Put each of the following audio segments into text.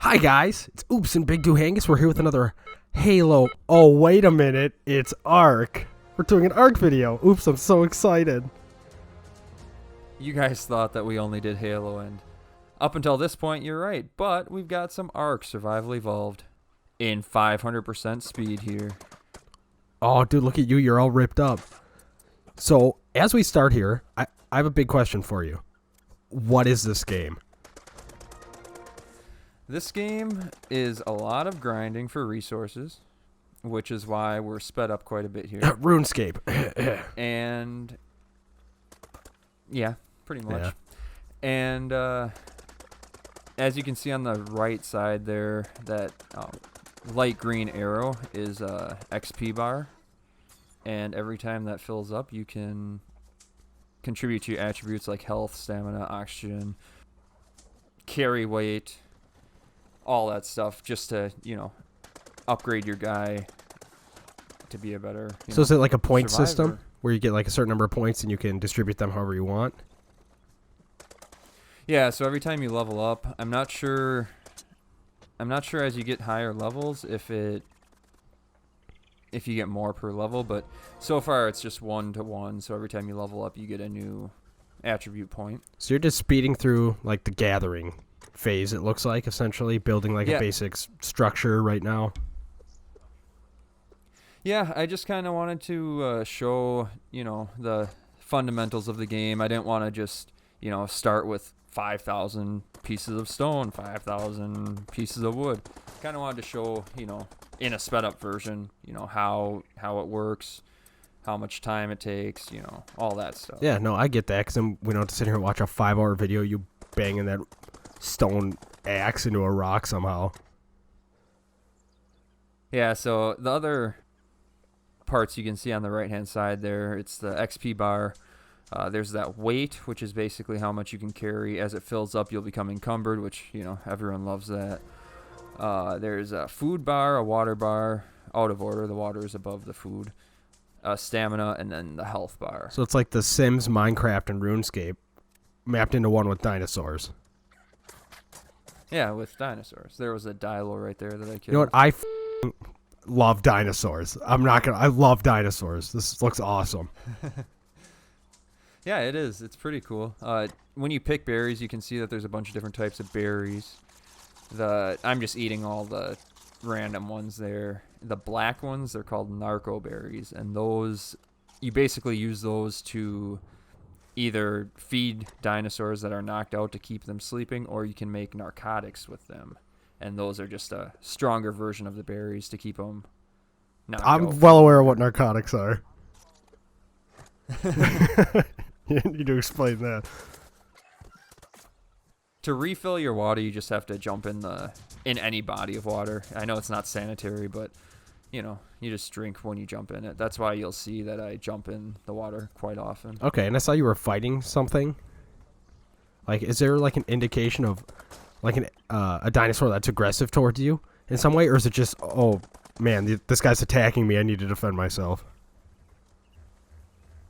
Hi guys, it's Oops and Big Doohangus. We're here with another Halo. Oh, wait a minute, it's ARK. We're doing an ARK video. Oops, I'm so excited. You guys thought that we only did Halo, and up until this point, you're right. But we've got some ARK Survival Evolved in 500% speed here. Oh, dude, look at you. You're all ripped up. So, as we start here, I have a big question for you. What is this game? This game is a lot of grinding for resources, which is why we're sped up quite a bit here. RuneScape. And yeah, pretty much. Yeah. And as you can see on the right side there, that light green arrow is a XP bar. And every time that fills up, you can contribute to your attributes like health, stamina, oxygen, carry weight, all that stuff, just to, upgrade your guy to be a better So is it like a point survivor. system where you get like a certain number of points and you can distribute them however you want? Yeah, so every time you level up, I'm not sure as you get higher levels if you get more per level, but so far it's just 1-to-1, so every time you level up you get a new attribute point. So you're just speeding through like the gathering phase, it looks like, essentially building like a basic structure right now. Yeah, I just kind of wanted to show, the fundamentals of the game. I didn't want to just, start with 5,000 pieces of stone, 5,000 pieces of wood. Kind of wanted to show, in a sped up version, how it works, how much time it takes, all that stuff. Yeah, no, I get that, because then we don't have to sit here and watch a 5-hour video you banging that stone axe into a rock somehow. Yeah, so the other parts you can see on the right hand side there, it's the XP bar. There's that weight, which is basically how much you can carry. As it fills up, you'll become encumbered, which, everyone loves that. There's a food bar, a water bar, out of order. The water is above the food. Stamina, and then the health bar. So it's like the Sims, Minecraft, and RuneScape mapped into one with dinosaurs. Yeah, with dinosaurs. There was a Dilo right there that I killed. You know what? I love dinosaurs. I love dinosaurs. This looks awesome. Yeah, it is. It's pretty cool. When you pick berries, you can see that there's a bunch of different types of berries. I'm just eating all the random ones there. The black ones, they're called narco berries, and those, you basically use those to either feed dinosaurs that are knocked out to keep them sleeping, or you can make narcotics with them, and those are just a stronger version of the berries to keep them knocked out. I'm well aware of what narcotics are. You need to explain that. To refill your water, you just have to jump in any body of water. I know it's not sanitary, but you just drink when you jump in it. That's why you'll see that I jump in the water quite often. Okay, and I saw you were fighting something. Like, is there like an indication of like a dinosaur that's aggressive towards you in some way, or is it just, oh man, this guy's attacking me, I need to defend myself?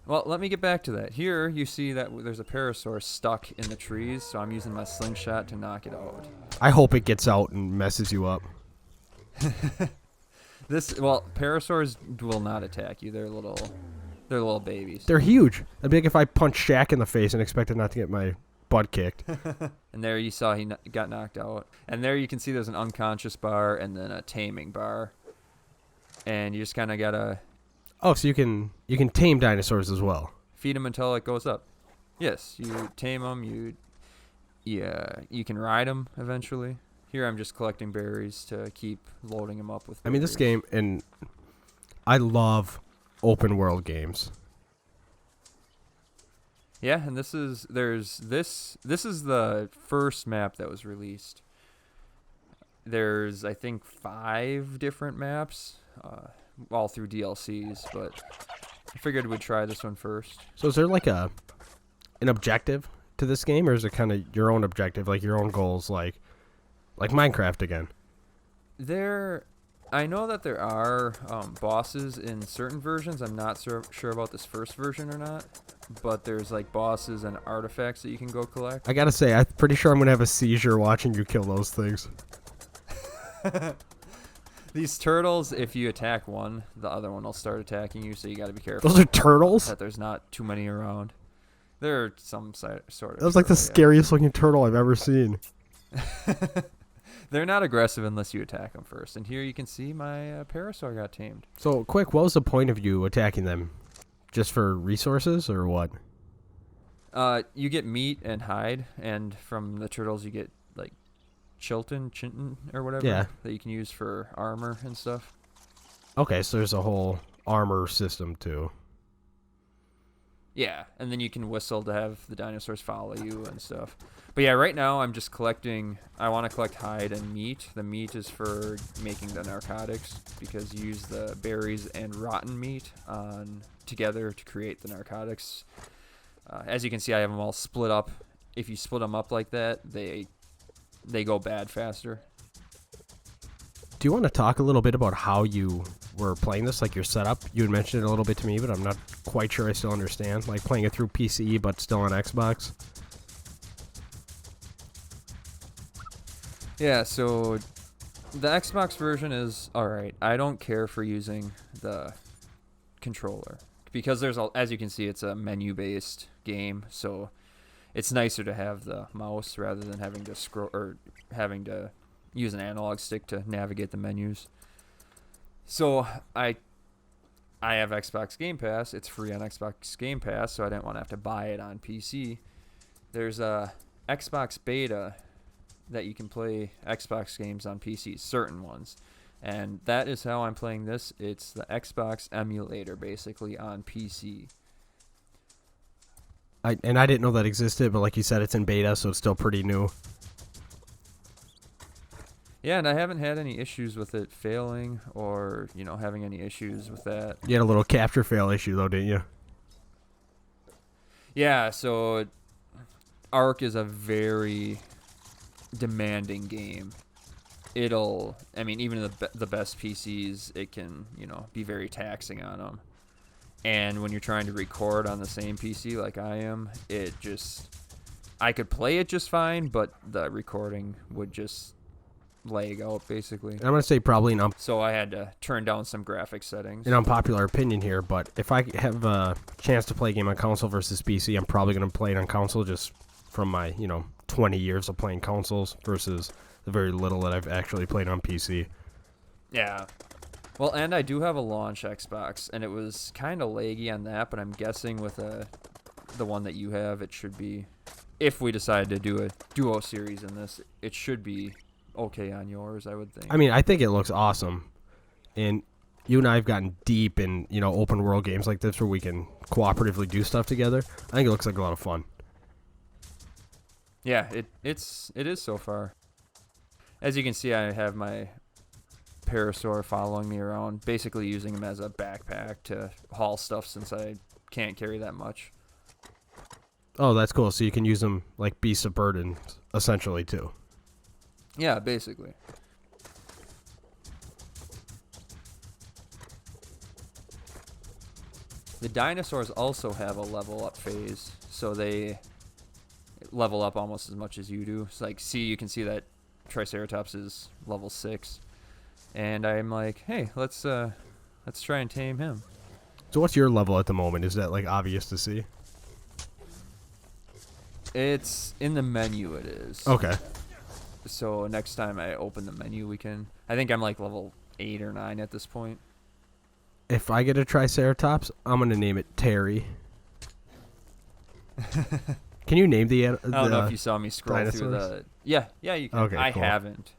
Well, let me get back to that. Here, you see that there's a parasaur stuck in the trees, so I'm using my slingshot to knock it out. I hope it gets out and messes you up. Parasaurs will not attack you. They're little babies. They're huge. That'd be like if I punched Shaq in the face and expected not to get my butt kicked. And there you saw he got knocked out. And there you can see there's an unconscious bar and then a taming bar. And you just kind of gotta... Oh, so you can tame dinosaurs as well. Feed them until it goes up. Yes, you tame them. You can ride them eventually. Here I'm just collecting berries to keep loading them up with berries. I mean, this game, and I love open world games. Yeah, and this is the first map that was released. There's, I think, 5 different maps. All through DLCs, but I figured we'd try this one first. So is there like an objective to this game, or is it kind of your own objective, like your own goals, like Minecraft again? I know that there are bosses in certain versions. I'm not sure about this first version or not, but there's like bosses and artifacts that you can go collect. I gotta say, I'm pretty sure I'm gonna have a seizure watching you kill those things. These turtles, if you attack one, the other one will start attacking you, so you got to be careful. Those are turtles? That there's not too many around. They're some sort of. That was like the scariest looking turtle I've ever seen. They're not aggressive unless you attack them first. And here you can see my parasaur got tamed. So, quick, what was the point of you attacking them? Just for resources or what? You get meat and hide, and from the turtles you get like chinton or whatever that you can use for armor and stuff. Okay, so there's a whole armor system too. Yeah, and then you can whistle to have the dinosaurs follow you and stuff. But yeah, right now I'm just collecting. I want to collect hide and meat. The meat is for making the narcotics because you use the berries and rotten meat together to create the narcotics. As you can see, I have them all split up. If you split them up like that, they go bad faster. Do you want to talk a little bit about how you were playing this, like your setup? You had mentioned it a little bit to me, but I'm not quite sure I still understand. Like playing it through PC, but still on Xbox. Yeah, so the Xbox version is alright. I don't care for using the controller because as you can see, it's a menu-based game, so it's nicer to have the mouse rather than having to scroll or having to use an analog stick to navigate the menus. So I have Xbox Game Pass. It's free on Xbox Game Pass, so I didn't want to have to buy it on PC. There's a Xbox beta that you can play Xbox games on PC, certain ones. And that is how I'm playing this. It's the Xbox emulator, basically, on PC. I didn't know that existed, but like you said, it's in beta, so it's still pretty new. Yeah, and I haven't had any issues with it failing or, having any issues with that. You had a little capture fail issue, though, didn't you? Yeah, so ARK is a very demanding game. Even the best PCs, it can, be very taxing on them. And when you're trying to record on the same PC like I am, I could play it just fine, but the recording would just lag out, basically. I'm going to say probably so I had to turn down some graphic settings. An unpopular opinion here, but if I have a chance to play a game on console versus PC, I'm probably going to play it on console just from my, 20 years of playing consoles versus the very little that I've actually played on PC. Yeah. Well, and I do have a launch Xbox, and it was kind of laggy on that, but I'm guessing with the one that you have, it should be, if we decide to do a duo series in this, it should be okay on yours, I would think. I think it looks awesome. And you and I have gotten deep in, open world games like this where we can cooperatively do stuff together. I think it looks like a lot of fun. Yeah, it is so far. As you can see, I have my parasaur following me around, basically using him as a backpack to haul stuff since I can't carry that much. Oh, that's cool. So you can use them like beasts of burden, essentially, too. Yeah, basically. The dinosaurs also have a level up phase, so they level up almost as much as you do. It's like, you can see that Triceratops is level 6. And I'm like, hey, let's try and tame him. So what's your level at the moment? Is that like obvious to see? It's in the menu, it is. Okay. So next time I open the menu, I think I'm like level 8 or 9 at this point. If I get a Triceratops, I'm going to name it Terry. Can you name the I don't know if you saw me scroll dinosaurs? through the... Yeah, you can. Okay, I cool. haven't.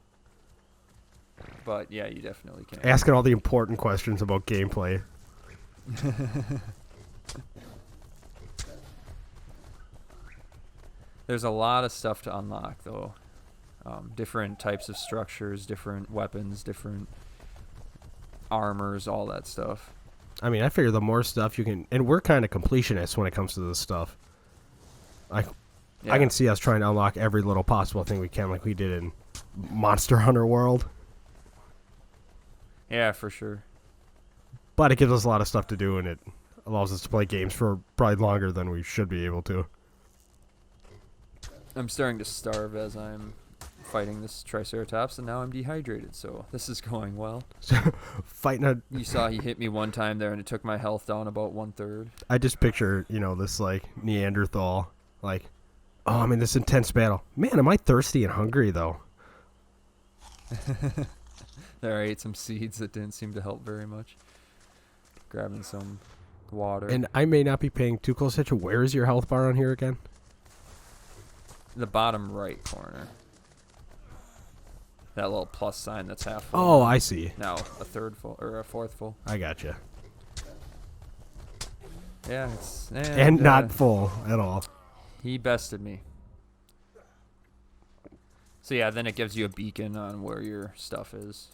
But yeah, you definitely can. Asking all the important questions about gameplay. There's a lot of stuff to unlock, though. Different types of structures, different weapons, different armors, all that stuff. I figure the more stuff you can... And we're kind of completionists when it comes to this stuff. I can see us trying to unlock every little possible thing we can, like we did in Monster Hunter World. Yeah, for sure. But it gives us a lot of stuff to do, and it allows us to play games for probably longer than we should be able to. I'm starting to starve as I'm fighting this Triceratops, and now I'm dehydrated, so this is going well. Fighting a. You saw he hit me one time there, and it took my health down about 1/3. I just picture, this like Neanderthal, like, oh, I'm in this intense battle. Man, am I thirsty and hungry though? There, I ate some seeds that didn't seem to help very much. Grabbing some water. And I may not be paying too close attention. Where is your health bar on here again? The bottom right corner. That little plus sign that's half full. Oh, I see. Now a third full or a fourth full. I gotcha. Yeah, it's And not full at all. He bested me. So yeah, then it gives you a beacon on where your stuff is.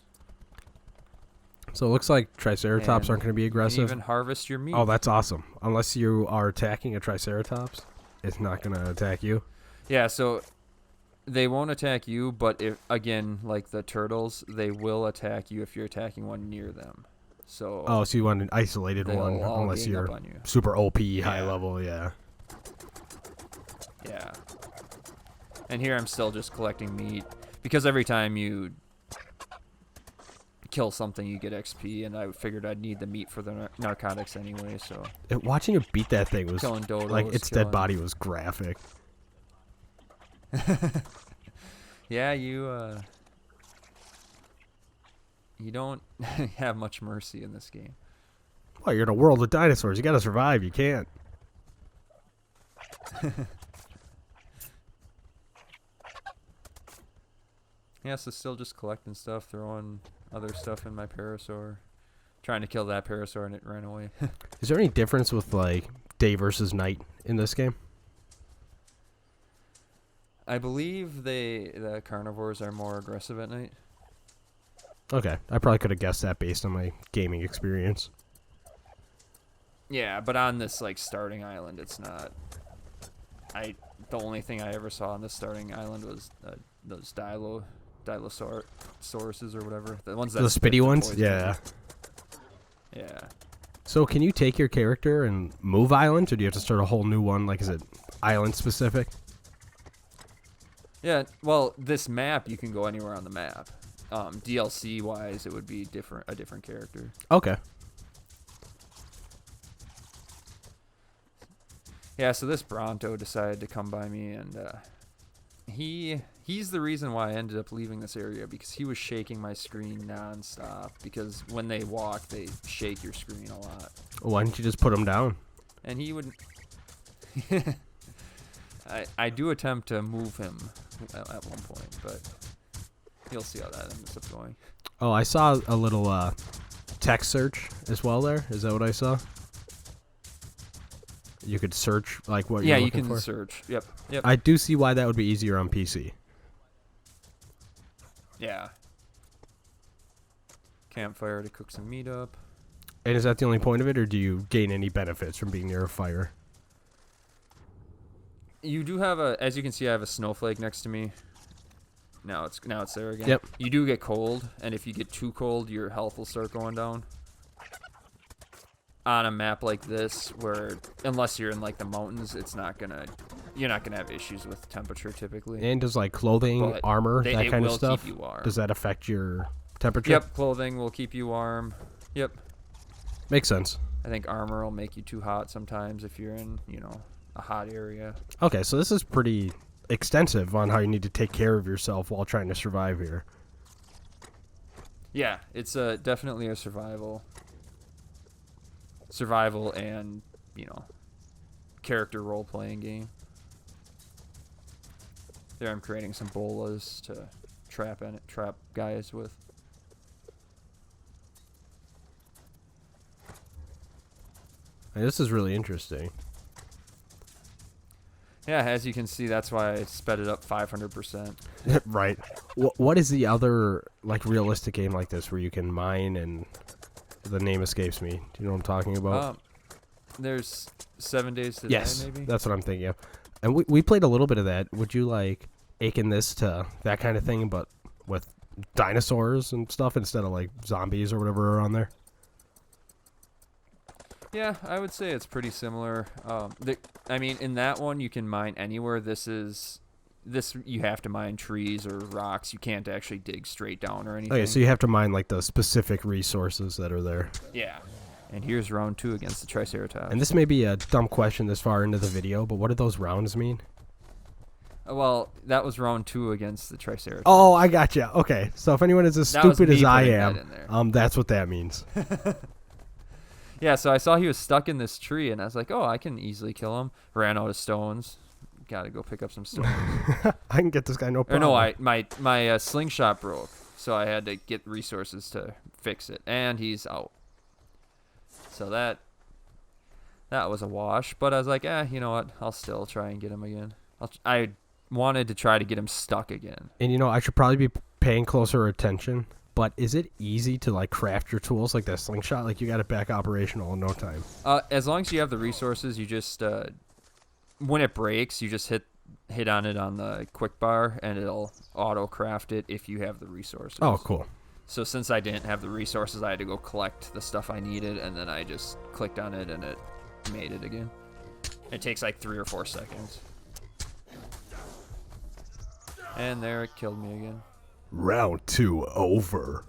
So it looks like Triceratops And aren't going to be you aggressive. can even harvest your meat. Oh, that's awesome. Unless you are attacking a Triceratops, it's not going to attack you. Yeah, so they won't attack you, but if again, like the turtles, they will attack you if you're attacking one near them. So Oh, so you want an isolated they'll one, all unless gang you're up on you. super OP, high level, yeah. Yeah. And here I'm still just collecting meat because every time you kill something, you get XP, and I figured I'd need the meat for the narcotics anyway. So Watching you beat that thing was killing dodos, like its dead body was graphic. Yeah, you don't have much mercy in this game. Well, you're in a world of dinosaurs. You got to survive. You can't. Yeah, so still just collecting stuff, throwing other stuff in my parasaur. Trying to kill that parasaur and it ran away. Is there any difference with like day versus night in this game? I believe the carnivores are more aggressive at night. Okay, I probably could have guessed that based on my gaming experience. Yeah, but on this like starting island, it's not. The only thing I ever saw on this starting island was those Dilosauruses or whatever. The ones that The spitty ones? Yeah. Yeah. So can you take your character and move islands, or do you have to start a whole new one? Like, is it island specific? Yeah, well, this map, you can go anywhere on the map. DLC-wise, it would be a different character. Okay. Yeah, so this Bronto decided to come by me, and he's the reason why I ended up leaving this area, because he was shaking my screen nonstop, because when they walk, they shake your screen a lot. Why didn't you just put him down? And he would... I do attempt to move him at one point, but you'll see how that ends up going. Oh, I saw a little text search as well there. Is that what I saw? You could search like what you're looking for? Yeah, you can search. Yep. I do see why that would be easier on PC. Yeah. Campfire to cook some meat up. And is that the only point of it, or do you gain any benefits from being near a fire? You do have as you can see, I have a snowflake next to me. Now it's there again. Yep. You do get cold, and if you get too cold, your health will start going down. On a map like this, where unless you're in like the mountains, you're not gonna have issues with temperature typically. And does like clothing, But armor, that kind of stuff, keep you warm. does that affect your temperature? Yep, clothing will keep you warm. Yep. Makes sense. I think armor will make you too hot sometimes if you're in, a hot area. Okay, so this is pretty extensive on how you need to take care of yourself while trying to survive here. Yeah, it's definitely a survival and, character role-playing game. There I'm creating some bolas to trap guys with. And this is really interesting. Yeah, as you can see, that's why I sped it up 500%. Right. What is the other like realistic game like this where you can mine and the name escapes me? Do you know what I'm talking about? There's 7 Days to Yes, Die, maybe? that's what I'm thinking of. And we played a little bit of that. Would you like akin this to that kind of thing, but with dinosaurs and stuff instead of like zombies or whatever are on there? Yeah, I would say it's pretty similar. In that one, you can mine anywhere. This is this you have to mine trees or rocks. You can't actually dig straight down or anything. Okay, so you have to mine like the specific resources that are there. Yeah. And here's round 2 against the Triceratops. And this may be a dumb question this far into the video, but what do those rounds mean? Well, that was round 2 against the Triceratops. Oh, I gotcha. Okay, so if anyone is as That was stupid me as I putting that in am, there. that's what that means. Yeah, so I saw he was stuck in this tree, and I was like, oh, I can easily kill him. Ran out of stones. Got to go pick up some stones. I can get this guy no Or problem. no, my slingshot broke, so I had to get resources to fix it, and he's out. So that was a wash, but I was like, you know what? I'll still try and get him again. I wanted to try to get him stuck again. And you know, I should probably be paying closer attention, but is it easy to like craft your tools like that slingshot? Like you got it back operational in no time. As long as you have the resources, you just when it breaks, you just hit on it on the quick bar, and it'll auto craft it if you have the resources. Oh, cool. So since I didn't have the resources, I had to go collect the stuff I needed, and then I just clicked on it, and it made it again. It takes like 3 or 4 seconds. And there, it killed me again. Round 2 over.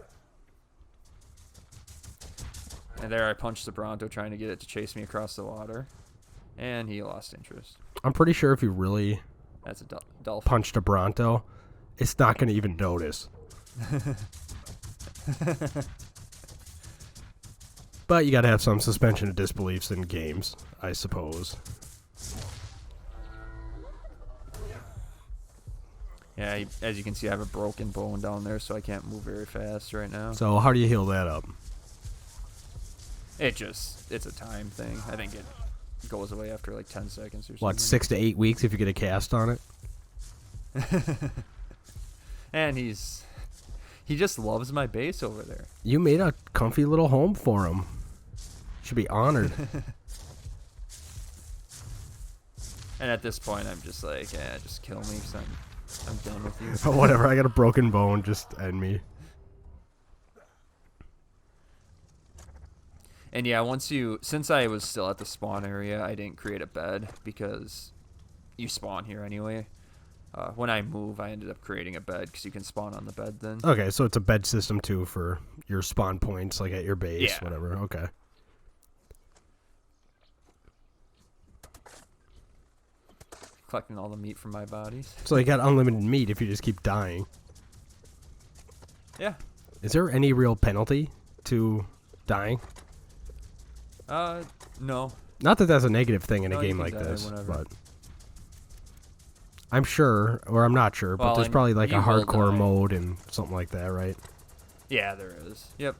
And there I punched the Bronto trying to get it to chase me across the water. And he lost interest. I'm pretty sure if you really That's a dolphin. punched a Bronto, it's not going to even notice. But you got to have some suspension of disbeliefs in games, I suppose. Yeah, as you can see, I have a broken bone down there, so I can't move very fast right now. So how do you heal that up? It's a time thing. I think it goes away after like 10 seconds or something. What, 6 to 8 weeks if you get a cast on it? And he just loves my base over there. You made a comfy little home for him. Should be honored. And at this point, I'm just like, just kill me, because I'm done with you. Whatever, I got a broken bone, just end me. And yeah, since I was still at the spawn area, I didn't create a bed because you spawn here anyway. When I move, I ended up creating a bed because you can spawn on the bed then. Okay, so it's a bed system too for your spawn points, like at your base, Yeah. whatever. Okay. Collecting all the meat from my bodies. So you got unlimited meat if you just keep dying. Yeah. Is there any real penalty to dying? No. Not that that's a negative thing in No, a you game can like die this, whenever. but I'm sure, or I'm not sure, but Well, there's and probably like a you will hardcore die. mode and something like that, right? Yeah, there is. Yep.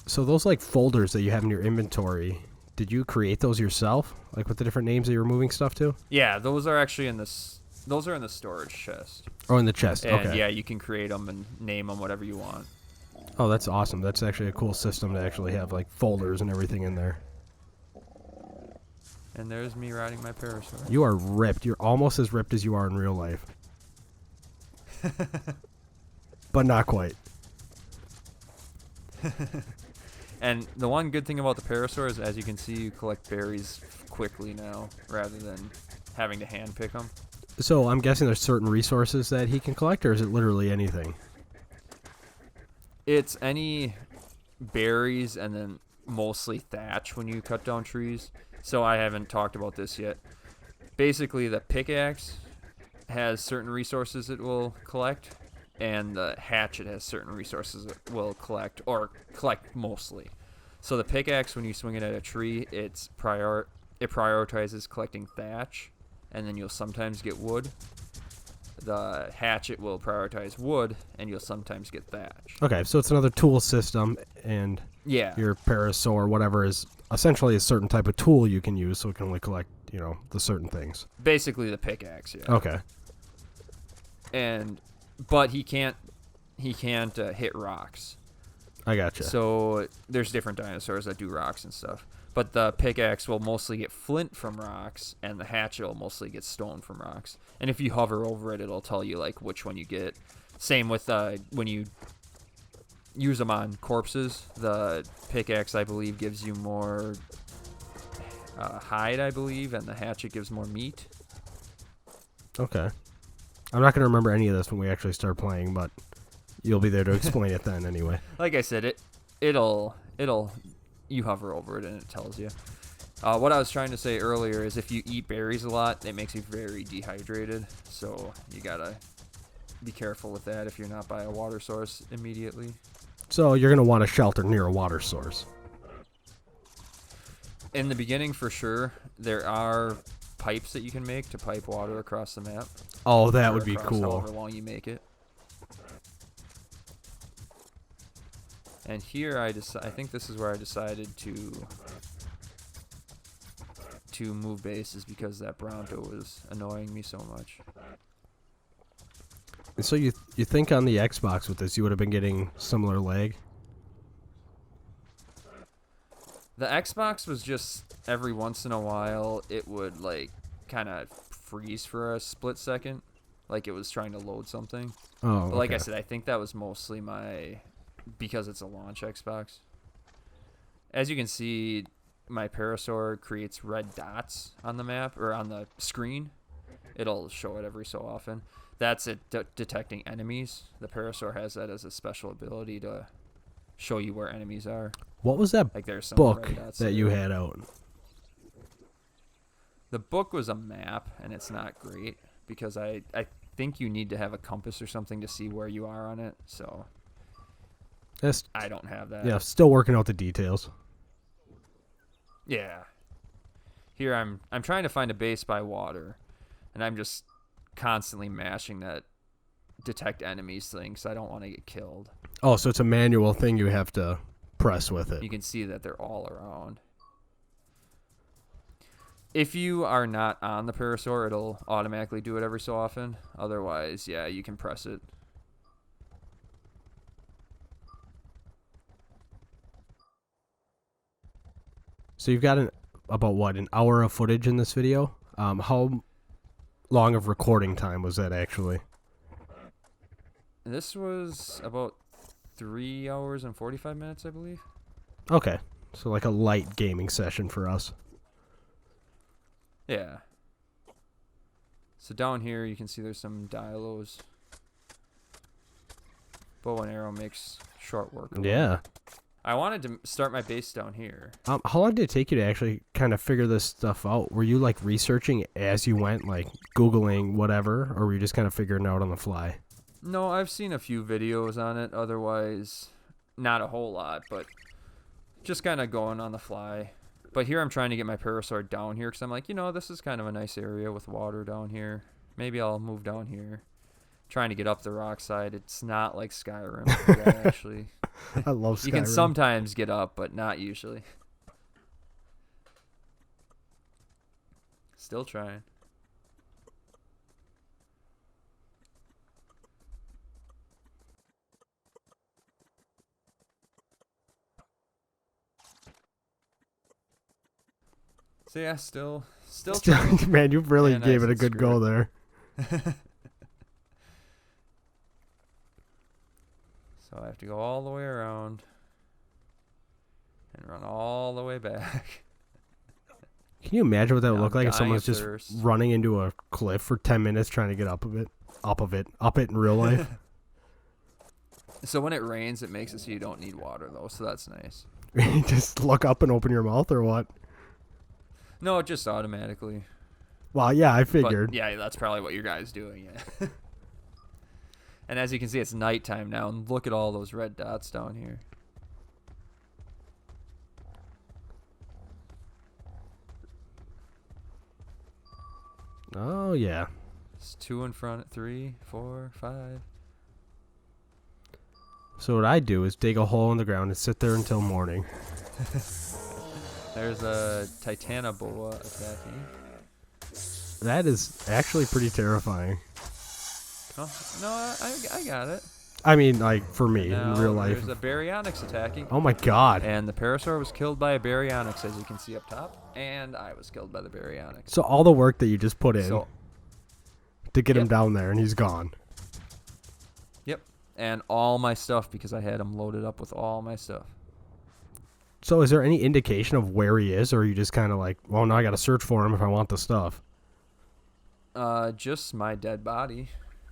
So those like folders that you have in your inventory, did you create those yourself? Like with the different names that you're moving stuff to? Yeah, those are actually in those are in the storage chest. Oh, in the chest. And Okay. yeah, you can create them and name them whatever you want. Oh, that's awesome. That's actually a cool system to actually have like folders and everything in there. And there's me riding my parasaur. You are ripped. You're almost as ripped as you are in real life. But not quite. And the one good thing about the parasaur is, as you can see, you collect berries quickly now, rather than having to hand pick them. So I'm guessing there's certain resources that he can collect, or is it literally anything? It's any berries and then mostly thatch when you cut down trees. So I haven't talked about this yet. Basically, the pickaxe has certain resources it will collect, and the hatchet has certain resources it will collect, or collect mostly. So the pickaxe, when you swing it at a tree, it prioritizes collecting thatch, and then you'll sometimes get wood. The hatchet will prioritize wood, and you'll sometimes get thatch. Okay, so it's another tool system, and Yeah. your parasaur, whatever, is essentially a certain type of tool you can use, so it can only collect, you know, the certain things. Basically the pickaxe, yeah. Okay. But he can't hit rocks. I gotcha. So there's different dinosaurs that do rocks and stuff. But the pickaxe will mostly get flint from rocks, and the hatchet will mostly get stone from rocks. And if you hover over it, it'll tell you like which one you get. Same with when you use them on corpses. The pickaxe, I believe, gives you more hide, I believe, and the hatchet gives more meat. Okay. I'm not gonna remember any of this when we actually start playing, but you'll be there to explain it then anyway. Like I said, it'll you hover over it and it tells you. What I was trying to say earlier is if you eat berries a lot, it makes you very dehydrated. So you gotta be careful with that if you're not by a water source immediately. So you're gonna want a shelter near a water source. In the beginning, for sure, there are pipes that you can make to pipe water across the map. Oh, that Or would be across cool. However long you make it. And here I think this is where I decided to move bases because that Bronto was annoying me so much. And so you think on the Xbox with this you would have been getting similar lag? The Xbox was just every once in a while it would like kind of freeze for a split second, like it was trying to load something. Oh, But like I okay. said, I think that was mostly because it's a launch Xbox. As you can see, my Parasaur creates red dots on the map or on the screen. It'll show it every so often. That's it detecting enemies. The Parasaur has that as a special ability to show you where enemies are. What was that Like there's some book red dots that there. you had out? The book was a map, and it's not great because I think you need to have a compass or something to see where you are on it. So That's, I don't have that. yeah, still working out the details. Yeah. Here I'm trying to find a base by water, and I'm just constantly mashing that detect enemies thing because I don't want to get killed. Oh, so it's a manual thing you have to press with it. You can see that they're all around. If you are not on the Parasaur, it'll automatically do it every so often. Otherwise, yeah, you can press it. So you've got about what, an hour of footage in this video? How long of recording time was that actually? This was about 3 hours and 45 minutes, I believe. Okay, so like a light gaming session for us. Yeah. So down here, you can see there's some dialos. Bow and arrow makes short work of them. Yeah. I wanted to start my base down here. How long did it take you to actually kind of figure this stuff out? Were you like researching as you went, like Googling whatever, or were you just kind of figuring it out on the fly? No, I've seen a few videos on it. Otherwise, not a whole lot, but just kind of going on the fly. But here I'm trying to get my Parasaur down here because I'm like, this is kind of a nice area with water down here. Maybe I'll move down here. Trying to get up the rock side. It's not like Skyrim. Yeah, actually. I love Skyrim. You can sometimes get up, but not usually. Still trying. So yeah, still trying. Man, you really Yeah, gave nice it a and good go there. So I have to go all the way around and run all the way back. Can you imagine what that would Yeah, look I'm like if dying someone's of just thirst. running into a cliff for 10 minutes trying to get up it in real life? So when it rains, it makes it so you don't need water, though, so that's nice. Just look up and open your mouth or what? No, just automatically. Well, yeah, I But, figured. yeah, that's probably what your guy's doing, yeah. And as you can see, it's nighttime now, and look at all those red dots down here. Oh, yeah. It's 2 in front, 3, 4, 5. So what I do is dig a hole in the ground and sit there until morning. There's a Titanoboa attacking. That is actually pretty terrifying. Oh, no, I got it. I mean, like, for me, Now in real life. There's a Baryonyx attacking. Oh my god. And the Parasaur was killed by a Baryonyx, as you can see up top. And I was killed by the Baryonyx. So all the work that you just put in So, to get him Yep. down there and he's gone. yep. And all my stuff, because I had him loaded up with all my stuff. So is there any indication of where he is, or are you just kind of like, well, now I got to search for him if I want the stuff? Just my dead body.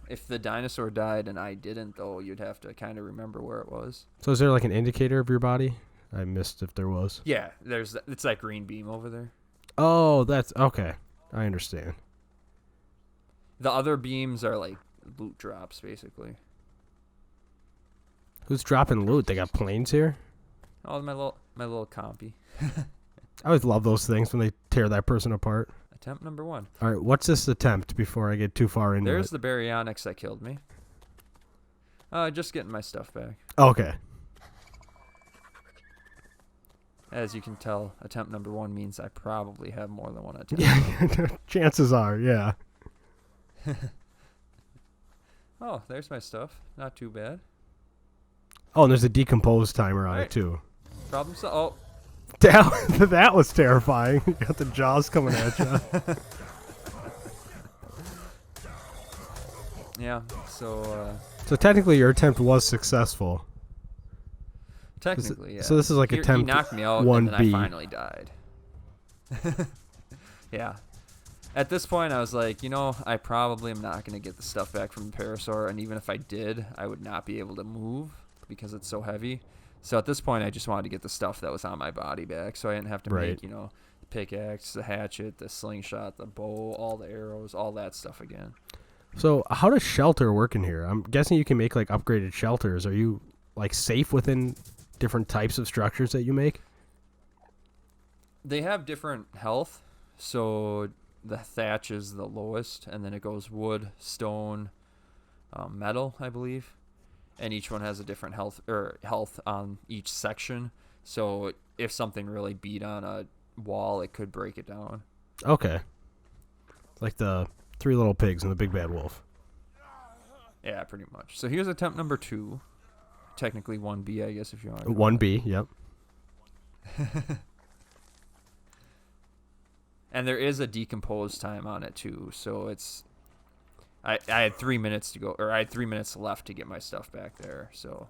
If the dinosaur died and I didn't, though, you'd have to kind of remember where it was. So is there like an indicator of your body? I missed if there was. Yeah, it's that green beam over there. Oh, that's okay. I understand. The other beams are like loot drops, basically. Who's dropping loot? They got planes here? Oh, my little compy. I always love those things when they tear that person apart. Attempt number 1. All right, what's this attempt before I get too far into There's it? the baryonyx that killed me. Just getting my stuff back. Okay. As you can tell, attempt number 1 means I probably have more than one attempt. Yeah, chances are, yeah. Oh, there's my stuff. Not too bad. Oh, and there's a decompose timer on Right. it, too. Problem solved. Oh, That was terrifying. You got the jaws coming at you. yeah. So, So technically your attempt was successful. technically, yeah. So this is like He attempt knocked me out, and 1B. then I finally died. Yeah. At this point, I was like, I probably am not going to get the stuff back from the parasaur, and even if I did, I would not be able to move because it's so heavy. So at this point, I just wanted to get the stuff that was on my body back, so I didn't have to Right. make, the pickaxe, the hatchet, the slingshot, the bow, all the arrows, all that stuff again. So how does shelter work in here? I'm guessing you can make like upgraded shelters. Are you like safe within different types of structures that you make? They have different health, so the thatch is the lowest, and then it goes wood, stone, metal, I believe. And each one has a different health on each section. So if something really beat on a wall, it could break it down. Okay. Like the 3 Little Pigs and the Big Bad Wolf. Yeah, pretty much. So here's attempt number 2. Technically 1B, I guess, if you want to. 1B, yep. And there is a decompose time on it too. So it's I had 3 minutes to go, or I had 3 minutes left to get my stuff back there. So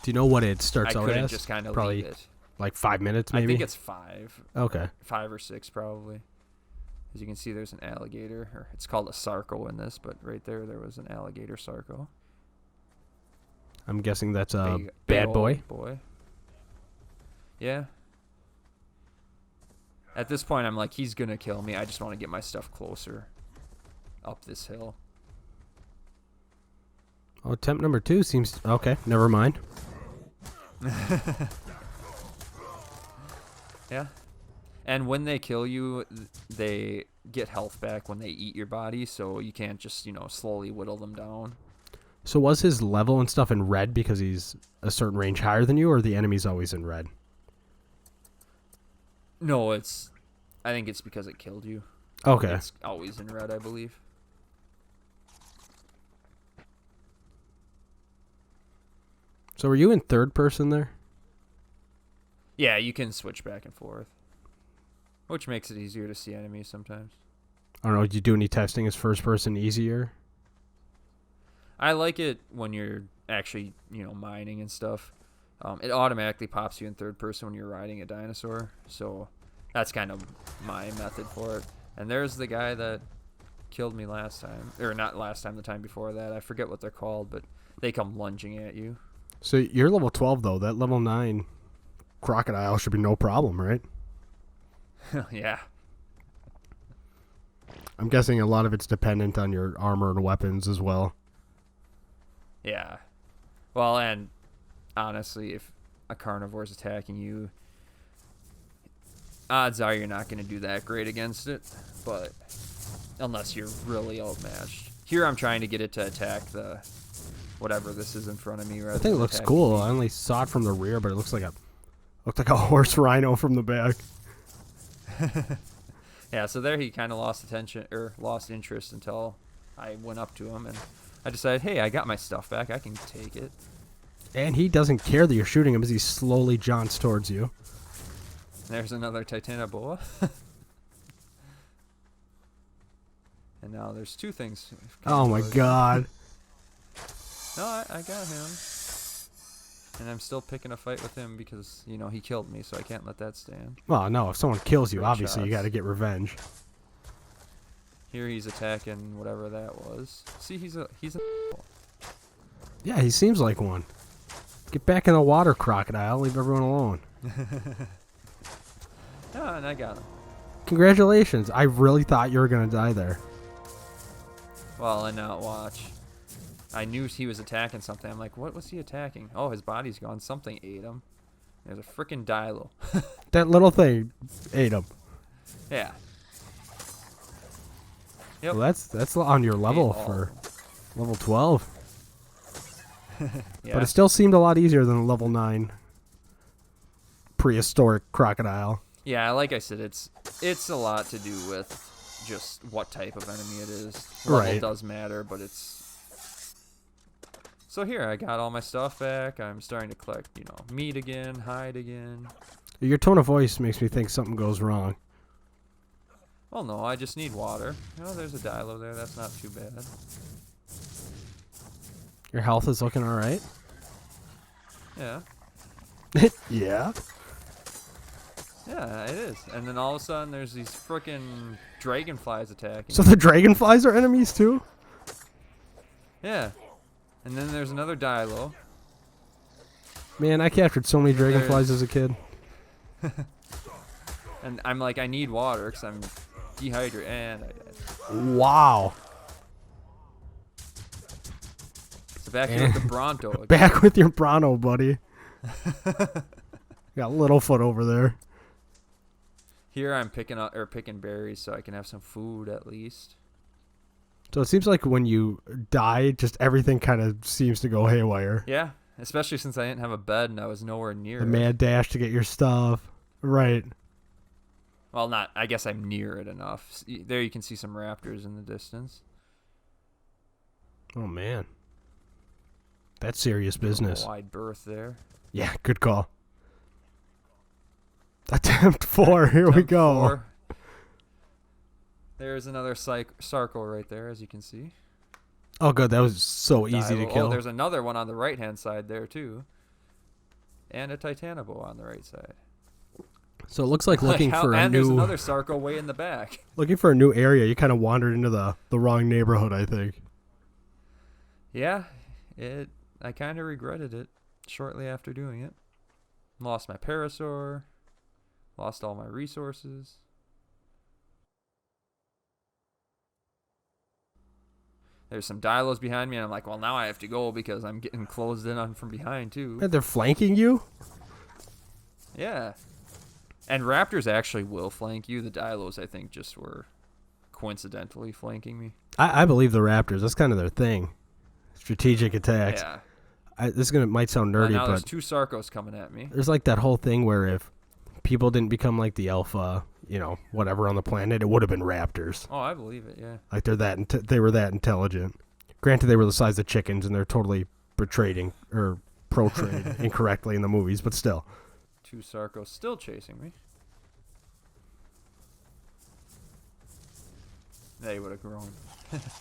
Do you know what it starts I out couldn't as? just kind of Probably leave it. like 5 minutes, maybe? I think it's 5. Okay. 5 or 6 probably. As you can see, there's an alligator, or it's called a sarco in this, but right there was an alligator sarco. I'm guessing that's a Big bad boy. old boy. Yeah. At this point, I'm like, he's gonna kill me. I just want to get my stuff closer up this hill. Oh, attempt number 2 seems... Okay, never mind. Yeah. And when they kill you, they get health back when they eat your body, so you can't just, slowly whittle them down. So was his level and stuff in red because he's a certain range higher than you, or the enemy's always in red? No, I think it's because it killed you. Okay. It's always in red, I believe. So were you in third person there? Yeah, you can switch back and forth, which makes it easier to see enemies sometimes. I don't know, did you do any testing? Is first person easier? I like it when you're actually, mining and stuff. It automatically pops you in third person when you're riding a dinosaur, so that's kind of my method for it. And there's the guy that killed me last time, or not last time, the time before that. I forget what they're called, but they come lunging at you. So you're level 12, though. That level 9 crocodile should be no problem, right? Yeah. I'm guessing a lot of it's dependent on your armor and weapons as well. Yeah. Well, and honestly, if a carnivore's attacking you, odds are you're not going to do that great against it, but unless you're really outmatched. Here I'm trying to get it to attack the whatever this is in front of me. I think it looks cool. I only saw it from the rear, but it looks like a horse rhino from the back. Yeah, so there he kind of lost attention or lost interest until I went up to him and I decided, hey, I got my stuff back. I can take it. And he doesn't care that you're shooting him as he slowly jaunts towards you. There's another Titanoboa. And now there's 2 things. Oh my god. No, I got him. And I'm still picking a fight with him because, you know, he killed me, so I can't let that stand. Well, no, if someone kills you, Great obviously you shots. got to get revenge. Here he's attacking whatever that was. See, he's a Yeah, he seems like one. Get back in the water, crocodile. Leave everyone alone. Yeah, and I got him. Congratulations. I really thought you were going to die there. Well, and now watch. I knew he was attacking something. I'm like, what was he attacking? Oh, his body's gone. Something ate him. There's a freaking Dilo. That little thing ate him. Yeah. Yep. Well, that's on your level Ate all for of level 12. Yeah. But it still seemed a lot easier than level 9 prehistoric crocodile. Yeah, like I said, it's a lot to do with just what type of enemy it is. Right. Level does matter, but it's... So here, I got all my stuff back. I'm starting to collect, you know, meat again, hide again. Your tone of voice makes me think something goes wrong. Oh no, I just need water. Oh, there's a Dilo there. That's not too bad. Your health is looking all right. Yeah. Yeah. Yeah, it is. And then all of a sudden, there's these frickin' dragonflies attacking. So the dragonflies are enemies too? Yeah. And then there's another Dilo. Man, I captured so many dragonflies as a kid. And I'm like, I need water because I'm dehydrated. And I died. Wow. So back here with the Bronto again. Back with your Bronto, buddy. Got Littlefoot over there. Here I'm picking berries so I can have some food at least. So it seems like when you die, just everything kind of seems to go haywire. Yeah, especially since I didn't have a bed and I was nowhere near The it. mad dash to get your stuff. Right. Well, not. I guess I'm near it enough. There you can see some raptors in the distance. Oh, man. That's serious business. A wide berth there. Yeah, good call. Attempt 4. Here we Attempt go. 4. There's another Sarco right there, as you can see. Oh, good. That was so easy to kill. Oh, there's another one on the right-hand side there, too. And a Titanabo on the right side. So it looks like looking for a and new... there's another Sarco way in the back. Looking for a new area, you kind of wandered into the wrong neighborhood, I think. Yeah, I kind of regretted it shortly after doing it. Lost my Parasaur. Lost all my resources. There's some Dilos behind me, and I'm like, well, now I have to go because I'm getting closed in on from behind, too. And they're flanking you? Yeah. And Raptors actually will flank you. The Dilos, I think, just were coincidentally flanking me. I believe the Raptors. That's kind of their thing. Strategic attacks. Yeah. This might sound nerdy, now there's but 2 Sarcos coming at me. there's like that whole thing where if people didn't become like the alpha, whatever on the planet, it would have been Raptors. Oh, I believe it, yeah. Like they were that intelligent. Granted, they were the size of chickens, and they're totally portrayed incorrectly in the movies, but still. 2 Sarcos still chasing me. They would have grown.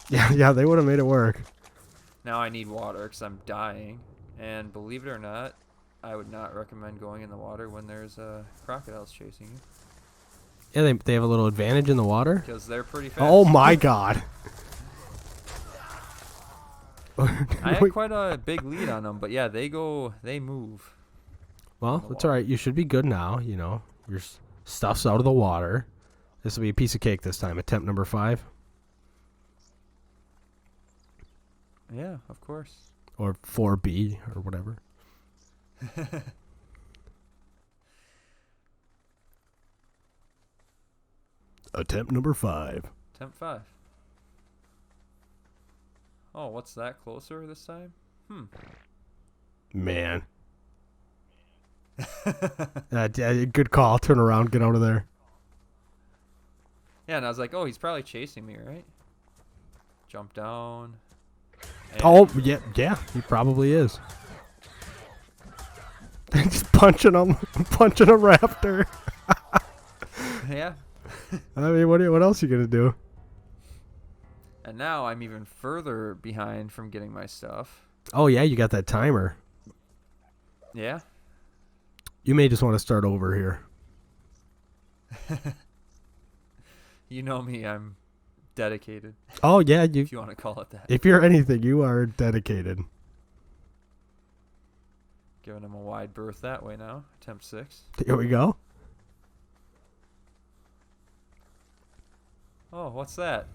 Yeah, they would have made it work. Now I need water because I'm dying. And believe it or not, I would not recommend going in the water when there's crocodiles chasing you. Yeah, they have a little advantage in the water. Because they're pretty fast. Oh my god. I had quite a big lead on them, but yeah, they move. Well, it's all right. You should be good now. Your stuff's out of the water. This will be a piece of cake this time. Attempt number 5. Yeah, of course. Or 4B or whatever. Attempt number 5. Attempt 5. Oh, what's that closer this time? Man. Good call. Turn around. Get out of there. Yeah, and I was like, oh, he's probably chasing me, right? Jump down. Oh, yeah, he probably is. Just punching him. Punching a raptor. Yeah. I mean, what else are you going to do? And now I'm even further behind from getting my stuff. Oh, yeah, you got that timer. Yeah. You may just want to start over here. You know me, I'm dedicated, Oh yeah, if you want to call it that. if you're anything, you are dedicated. Giving him a wide berth that way now. Attempt 6. Here we go. Oh, what's that?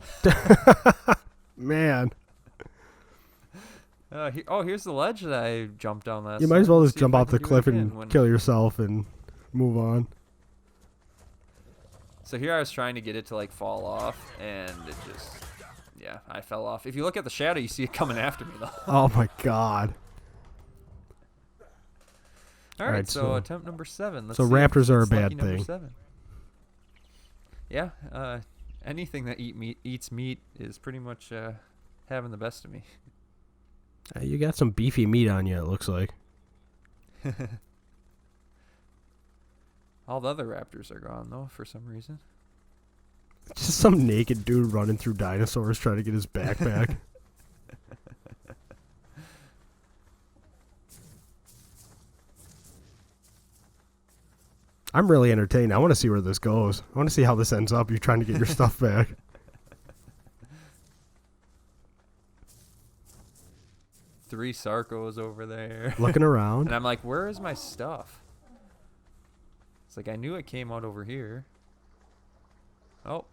Man, Here's the ledge that I jumped down last you might as time. well Let's just see if jump I off can the do it cliff again and when- kill yourself and move on. So here I was trying to get it to like fall off, and it just, yeah, I fell off. If you look at the shadow, you see it coming after me though. Oh my god. All right, so attempt number 7. Let's so see if raptors are a it's lucky bad number thing. 7. Yeah, anything that eats meat is pretty much having the best of me. You got some beefy meat on you, it looks like. All the other raptors are gone though for some reason. Just some naked dude running through dinosaurs trying to get his backpack. I'm really entertained. I want to see where this goes. I want to see how this ends up. You're trying to get your stuff back. Three Sarcos over there. Looking around. And I'm like, where is my stuff? It's like, I knew it came out over here. Oh,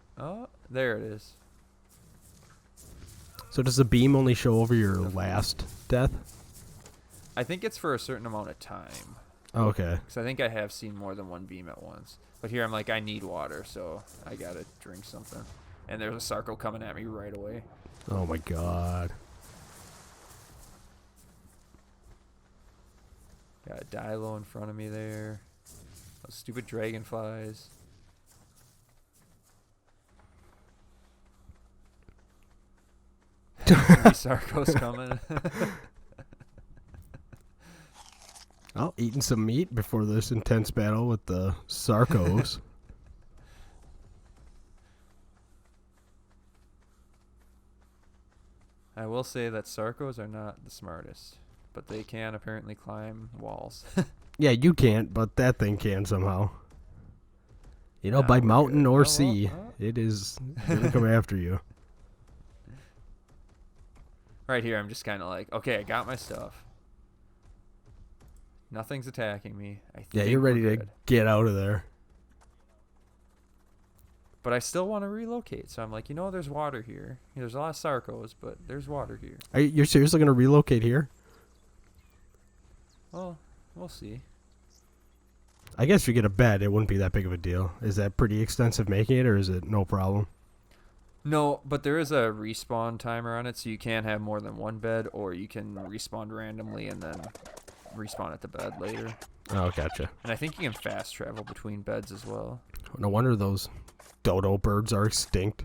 there it is. So does the beam only show over your last death? I think it's for a certain amount of time. Oh, okay. Because I think I have seen more than one beam at once. But here I'm like, I need water, so I gotta drink something. And there's a Sarco coming at me right away. Oh my god. Got a Dilo in front of me there. Those stupid dragonflies. Three Sarcos coming. Oh, eating some meat before this intense battle with the Sarcos. I will say that Sarcos are not the smartest, but they can apparently climb walls. Yeah, you can't, but that thing can somehow. You know, Nah, by we're mountain good. or Oh, sea, well, it is going to come after you. Right here, I'm just kind of like, okay, I got my stuff. Nothing's attacking me. Yeah, think you're ready we're to good. get out of there. But I still want to relocate, so I'm like, you know, there's water here. There's a lot of Sarcos, but there's water here. You're seriously going to relocate here? Well, we'll see. I guess if you get a bed, it wouldn't be that big of a deal. Is that pretty extensive making it, or is it no problem? No, but there is a respawn timer on it, so you can have more than one bed, or you can respawn randomly and then respawn at the bed later. Oh, gotcha. And I think you can fast travel between beds as well. No wonder those dodo birds are extinct.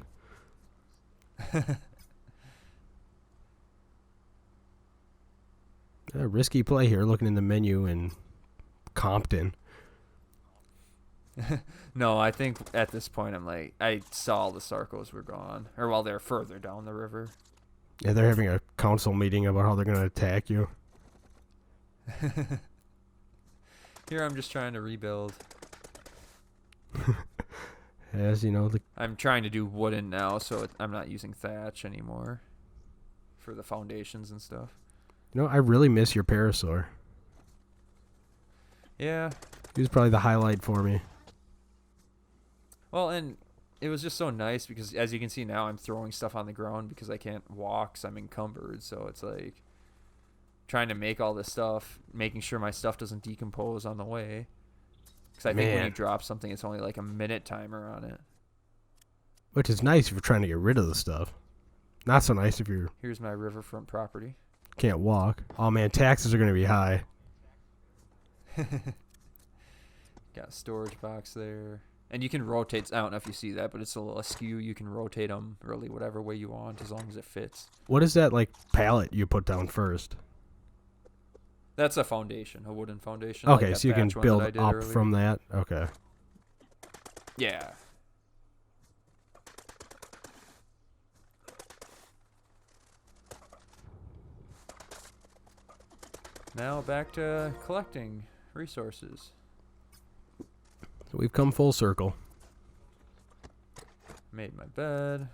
Risky play here, looking in the menu in Compton. No, I think at this point I'm like, I saw the Sarcos were gone. Or while they're further down the river. Yeah, they're having a council meeting about how they're going to attack you. Here I'm just trying to rebuild. As you know, I'm trying to do wooden now, so I'm not using thatch anymore for the foundations and stuff. I really miss your parasaur. Yeah. He was probably the highlight for me. Well, and it was just so nice because, as you can see now, I'm throwing stuff on the ground because I can't walk, so I'm encumbered. So it's like trying to make all this stuff, making sure my stuff doesn't decompose on the way. Because I think when you drop something, it's only like a minute timer on it. Which is nice if you're trying to get rid of the stuff. Not so nice if you Here's my riverfront property. can't walk. Oh man, taxes are going to be high. Got a storage box there. And you can rotate. I don't know if you see that, but it's a little askew. You can rotate them really whatever way you want as long as it fits. What is that like pallet you put down first? That's a foundation, a wooden foundation. Okay, like so you can thatch one that build I did up earlier. from that. Okay. Yeah. Now back to collecting resources. So we've come full circle. Made my bed.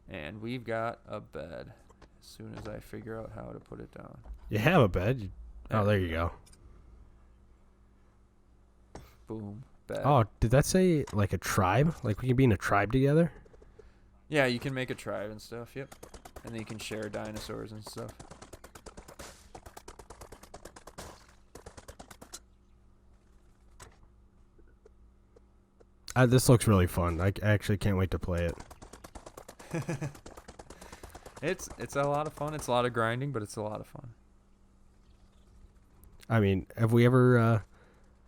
And we've got a bed. As soon as I figure out how to put it down. You have a bed. Oh, there you go. Boom. Bed. Oh, did that say like a tribe? Like we can be in a tribe together? Yeah, you can make a tribe and stuff, yep. And then you can share dinosaurs and stuff. This looks really fun. I actually can't wait to play it. It's a lot of fun. It's a lot of grinding, but it's a lot of fun. I mean, have we ever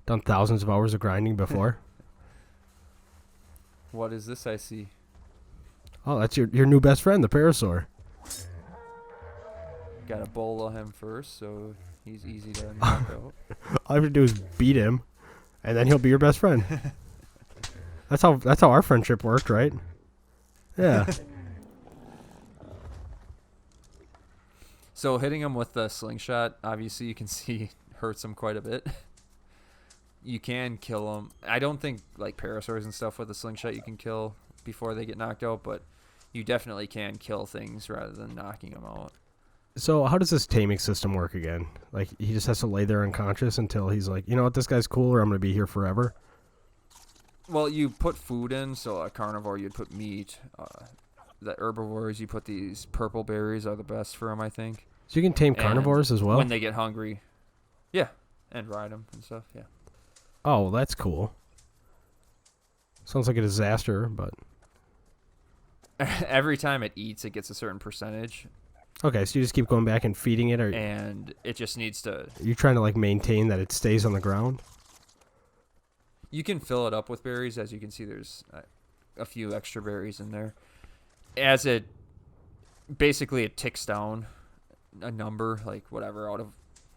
done thousands of hours of grinding before? What is this I see? Oh, that's your new best friend, the Parasaur. Gotta bolo him first, so he's easy to knock out. All you have to do is beat him, and then he'll be your best friend. That's how our friendship worked, right? Yeah. So hitting him with the slingshot, obviously you can see hurts him quite a bit. You can kill him. I don't think like parasaurs and stuff with a slingshot you can kill before they get knocked out, but you definitely can kill things rather than knocking them out. So how does this taming system work again? Like he just has to lay there unconscious until he's like, you know what, this guy's cool, or I'm gonna be here forever. Well, you put food in, so a carnivore you'd put meat. The herbivores you put these purple berries are the best for them, I think. So you can tame And carnivores as well? when they get hungry. Yeah, and ride them and stuff, yeah. Oh, well, that's cool. Sounds like a disaster, but... Every time it eats, it gets a certain percentage. Okay, so you just keep going back and feeding it, or... And it just needs to... You're trying to, like, maintain that it stays on the ground? You can fill it up with berries. As you can see, there's a few extra berries in there. As it... Basically, it ticks down a number, like, whatever, out of...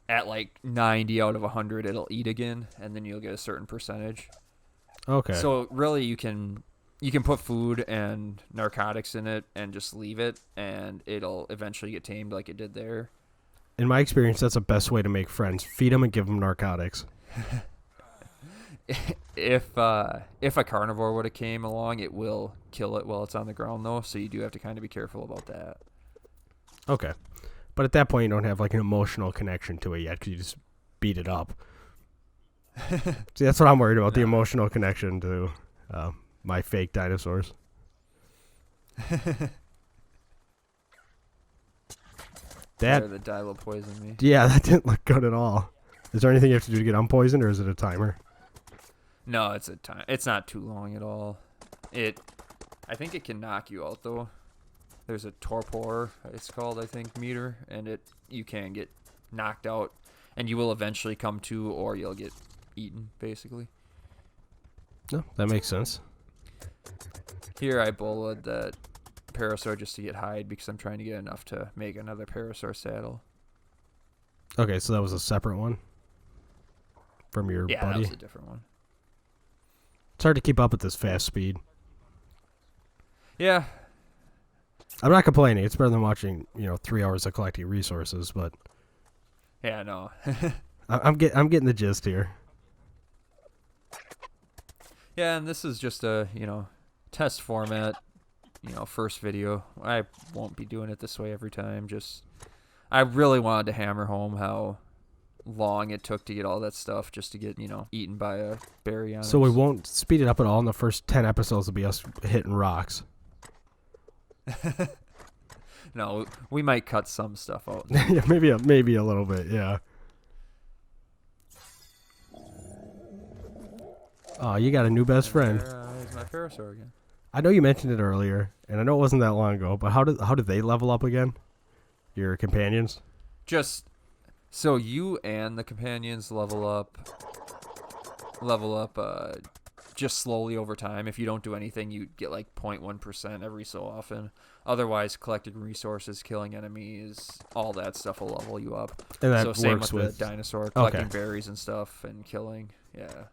At, like, 90 out of 100, it'll eat again, and then you'll get a certain percentage. Okay. So, really, you can put food and narcotics in it and just leave it, and it'll eventually get tamed like it did there. In my experience, that's the best way to make friends. Feed them and give them narcotics. If a carnivore would have came along, it will kill it while it's on the ground, though, so you do have to kind of be careful about that. Okay. But at that point, you don't have, like, an emotional connection to it yet, because you just beat it up. See, that's what I'm worried about, the emotional connection to my fake dinosaurs. Or the dye will poison me. Yeah, that didn't look good at all. Is there anything you have to do to get unpoisoned, or is it a timer? No, it's a time. It's not too long at all. I think it can knock you out though. There's a torpor, it's called, I think, meter, and you can get knocked out, and you will eventually come to, or you'll get eaten, basically. No, that makes sense. Here I bullied that parasaur just to get hide because I'm trying to get enough to make another parasaur saddle. Okay, so that was a separate one from your buddy? Yeah, that was a different one. It's hard to keep up with this fast speed. Yeah. I'm not complaining. It's better than watching, 3 hours of collecting resources, but... Yeah, no. I'm getting the gist here. Yeah, and this is just a, test format, first video. I won't be doing it this way every time. I really wanted to hammer home how long it took to get all that stuff just to get, eaten by a berry on So we won't speed it up at all, and the first 10 episodes will be us hitting rocks. No, we might cut some stuff out. Yeah, maybe a little bit, yeah. Oh, you got a new best friend. There's my parasaur again. I know you mentioned it earlier, and I know it wasn't that long ago, but how did they level up again? Your companions? Just so you and the companions level up just slowly over time. If you don't do anything, you get like 0.1% every so often. Otherwise, collecting resources, killing enemies, all that stuff will level you up. And that so same works with with the dinosaur, collecting berries and stuff and killing. Yeah.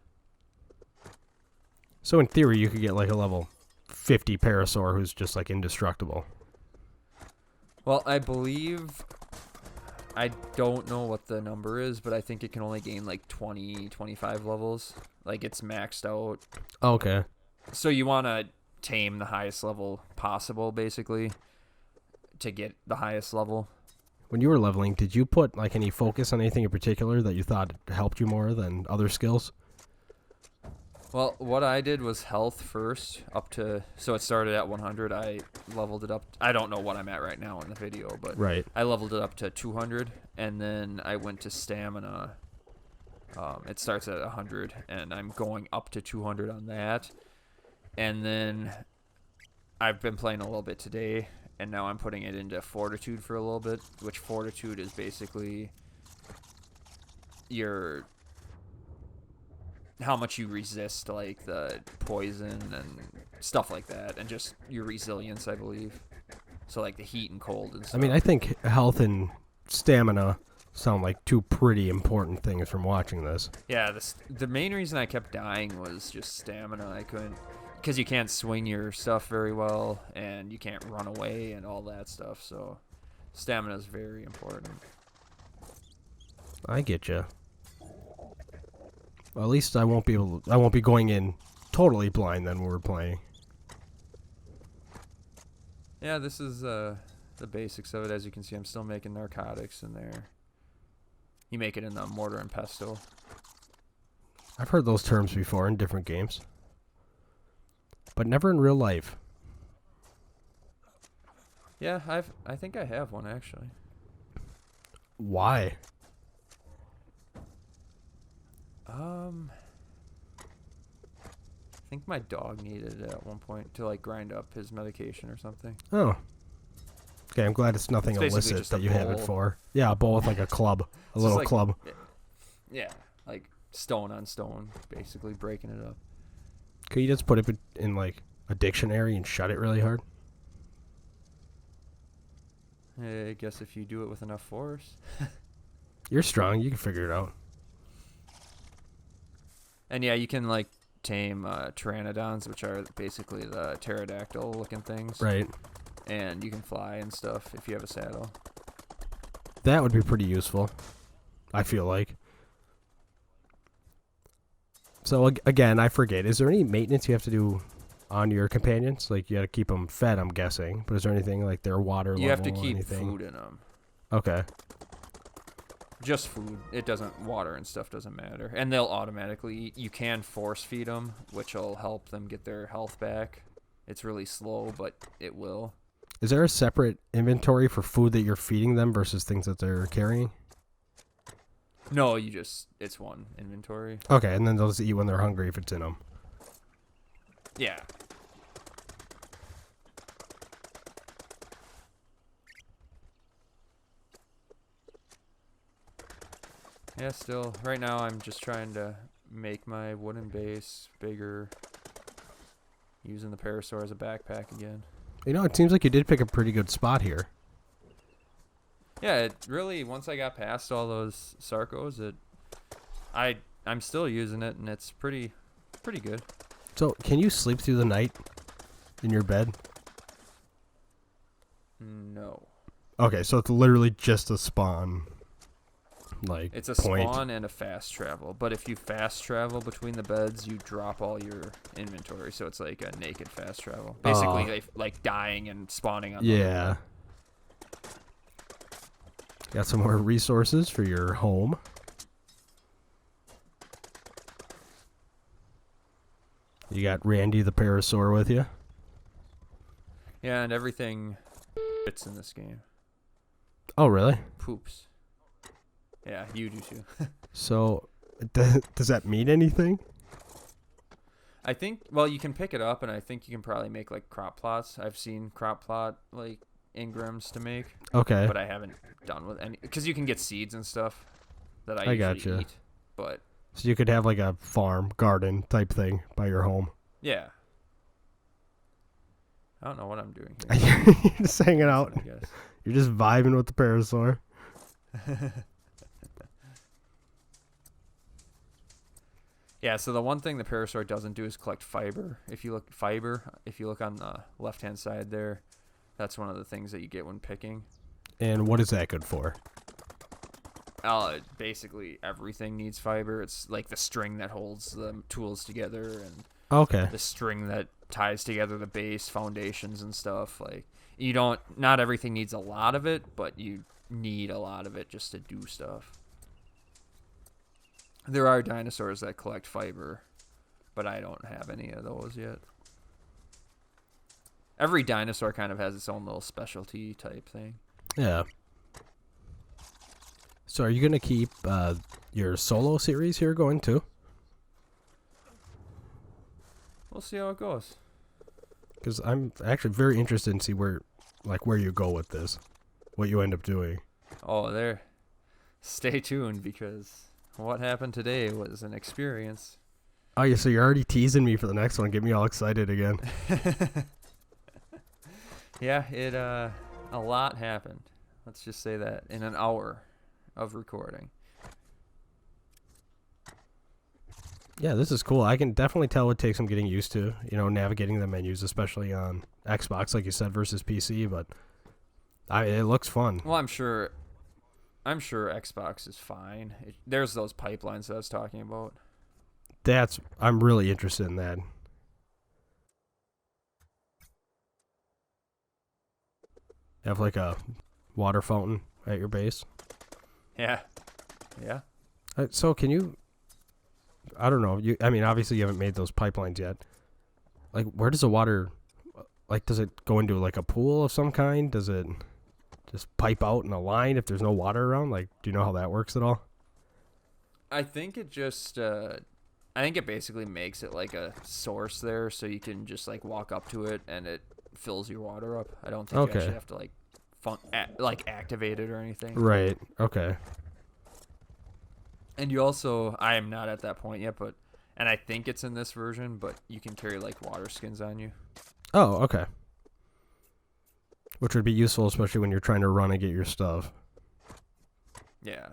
So in theory, you could get like a level 50 parasaur who's just like indestructible. Well, I believe I don't know what the number is, but I think it can only gain like 20, 25 levels. Like it's maxed out. Okay. So you want to tame the highest level possible, basically, to get the highest level. When you were leveling, did you put like any focus on anything in particular that you thought helped you more than other skills? Well, what I did was health first, so it started at 100. I leveled it up. I don't know what I'm at right now in the video, but Right. I leveled it up to 200, and then I went to stamina. It starts at 100, and I'm going up to 200 on that. And then I've been playing a little bit today, and now I'm putting it into fortitude for a little bit, which fortitude is basically your how much you resist like the poison and stuff like that, and just your resilience, I believe. So like the heat and cold and stuff. I mean, I think health and stamina sound like two pretty important things from watching this. Yeah, the main reason I kept dying was just stamina. I couldn't, because you can't swing your stuff very well, and you can't run away and all that stuff. So stamina is very important. I get you. Well, at least I won't be going in totally blind then when we're playing. Yeah, this is the basics of it. As you can see, I'm still making narcotics in there. You make it in the mortar and pestle. I've heard those terms before in different games, but never in real life. Yeah, I think I have one actually. Why? I think my dog needed it at one point to like grind up his medication or something. Oh. Okay, I'm glad it's nothing It's basically illicit just a that you have it bowl. for. Yeah, a bowl with like a club. A It's little just like- club. Yeah, like stone on stone, basically breaking it up. Could you just put it in like a dictionary and shut it really hard? I guess if you do it with enough force. You're strong. You can figure it out. And yeah, you can like tame pteranodons, which are basically the pterodactyl looking things. Right. And you can fly and stuff if you have a saddle. That would be pretty useful, I feel like. So, again, I forget. Is there any maintenance you have to do on your companions? Like, you got to keep them fed, I'm guessing. But is there anything like their water level You have to or keep anything? food in them. Okay. Just food. It doesn't, water and stuff doesn't matter. And they'll automatically eat. You can force feed them, which will help them get their health back. It's really slow, but it will. Is there a separate inventory for food that you're feeding them versus things that they're carrying? No, it's one inventory. Okay, and then they'll just eat when they're hungry if it's in them. Yeah. Yeah, still. Right now I'm just trying to make my wooden base bigger. Using the parasaur as a backpack again. You know, it seems like you did pick a pretty good spot here. Yeah, it really, once I got past all those Sarcos, I'm still using it, and it's pretty good. So, can you sleep through the night in your bed? No. Okay, so it's literally just a spawn. Like, It's a point. spawn and a fast travel, but if you fast travel between the beds, you drop all your inventory, so it's like a naked fast travel. Basically, like dying and spawning on Yeah. Got some more resources for your home. You got Randy the Parasaur with you. Yeah, and everything fits in this game. Oh, really? Poops. Yeah, you do too. So, does that mean anything? I think, well, you can pick it up, and I think you can probably make, like, crop plots. I've seen crop plot, like, engrams to make. Okay. But I haven't done with any, because you can get seeds and stuff that I usually gotcha. eat. But, So you could have like a farm, garden type thing by your home. yeah. I don't know what I'm doing here. You're just hanging out. I guess. You're just vibing with the Parasaur. Yeah, so the one thing the Parasaur doesn't do is collect fiber. If you look on the left-hand side there, that's one of the things that you get when picking. And what is that good for? Basically everything needs fiber. It's like the string that holds the tools together and Okay. the string that ties together the base, foundations, and stuff. Like, not everything needs a lot of it, but you need a lot of it just to do stuff. There are dinosaurs that collect fiber, but I don't have any of those yet. Every dinosaur kind of has its own little specialty type thing. Yeah. So are you going to keep your solo series here going too? We'll see how it goes. Because I'm actually very interested in see where you go with this, what you end up doing. Oh, there. Stay tuned, because what happened today was an experience. Oh, yeah, so you're already teasing me for the next one. Get me all excited again. Yeah, a lot happened. Let's just say that in an hour of recording. Yeah, this is cool. I can definitely tell it takes some getting used to, navigating the menus, especially on Xbox, like you said, versus PC. But it looks fun. Well, I'm sure Xbox is fine. There's those pipelines that I was talking about. I'm really interested in that. Have like a water fountain at your base. Yeah. So can you? I don't know. Obviously you haven't made those pipelines yet. Like, where does the water? Like, does it go into like a pool of some kind? Does it just pipe out in a line if there's no water around? Like, do you know how that works at all? I think it just. I think it basically makes it like a source there, so you can just like walk up to it and it fills your water up. I don't think you actually have to like activate it or anything. Right. Okay. And you also, I am not at that point yet, and I think it's in this version, but you can carry like water skins on you. Oh, okay. Which would be useful, especially when you're trying to run and get your stuff. Yeah.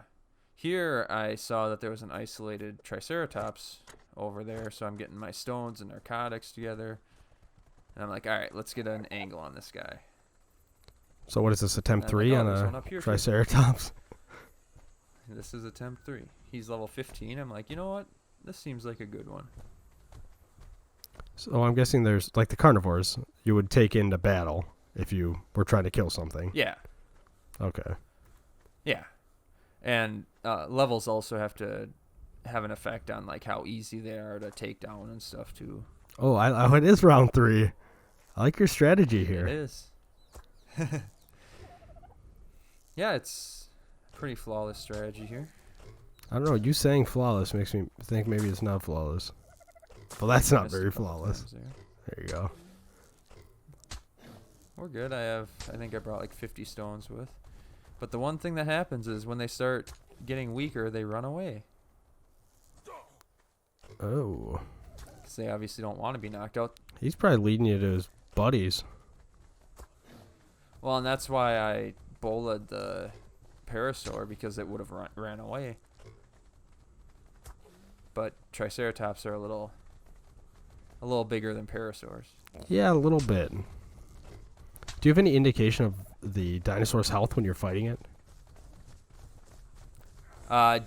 Here I saw that there was an isolated Triceratops over there, so I'm getting my stones and narcotics together. And I'm like, all right, let's get an angle on this guy. So what is this, attempt 3 on a Triceratops? This is attempt 3. He's level 15. I'm like, you know what? This seems like a good one. So I'm guessing there's, like the carnivores, you would take into battle if you were trying to kill something. Yeah. Okay. Yeah. And levels also have to have an effect on like how easy they are to take down and stuff too. Oh, it is round 3. I like your strategy here. It is. Yeah, it's a pretty flawless strategy here. I don't know. You saying flawless makes me think maybe it's not flawless. Well, that's not very flawless. There you go. We're good. I think I brought like 50 stones with. But the one thing that happens is when they start getting weaker, they run away. Oh. Because they obviously don't want to be knocked out. He's probably leading you to his buddies. Well, and that's why I bullied the Parasaur, because it would have ran away. But Triceratops are a little bigger than Parasaurs. Yeah, a little bit. Do you have any indication of the dinosaur's health when you're fighting it?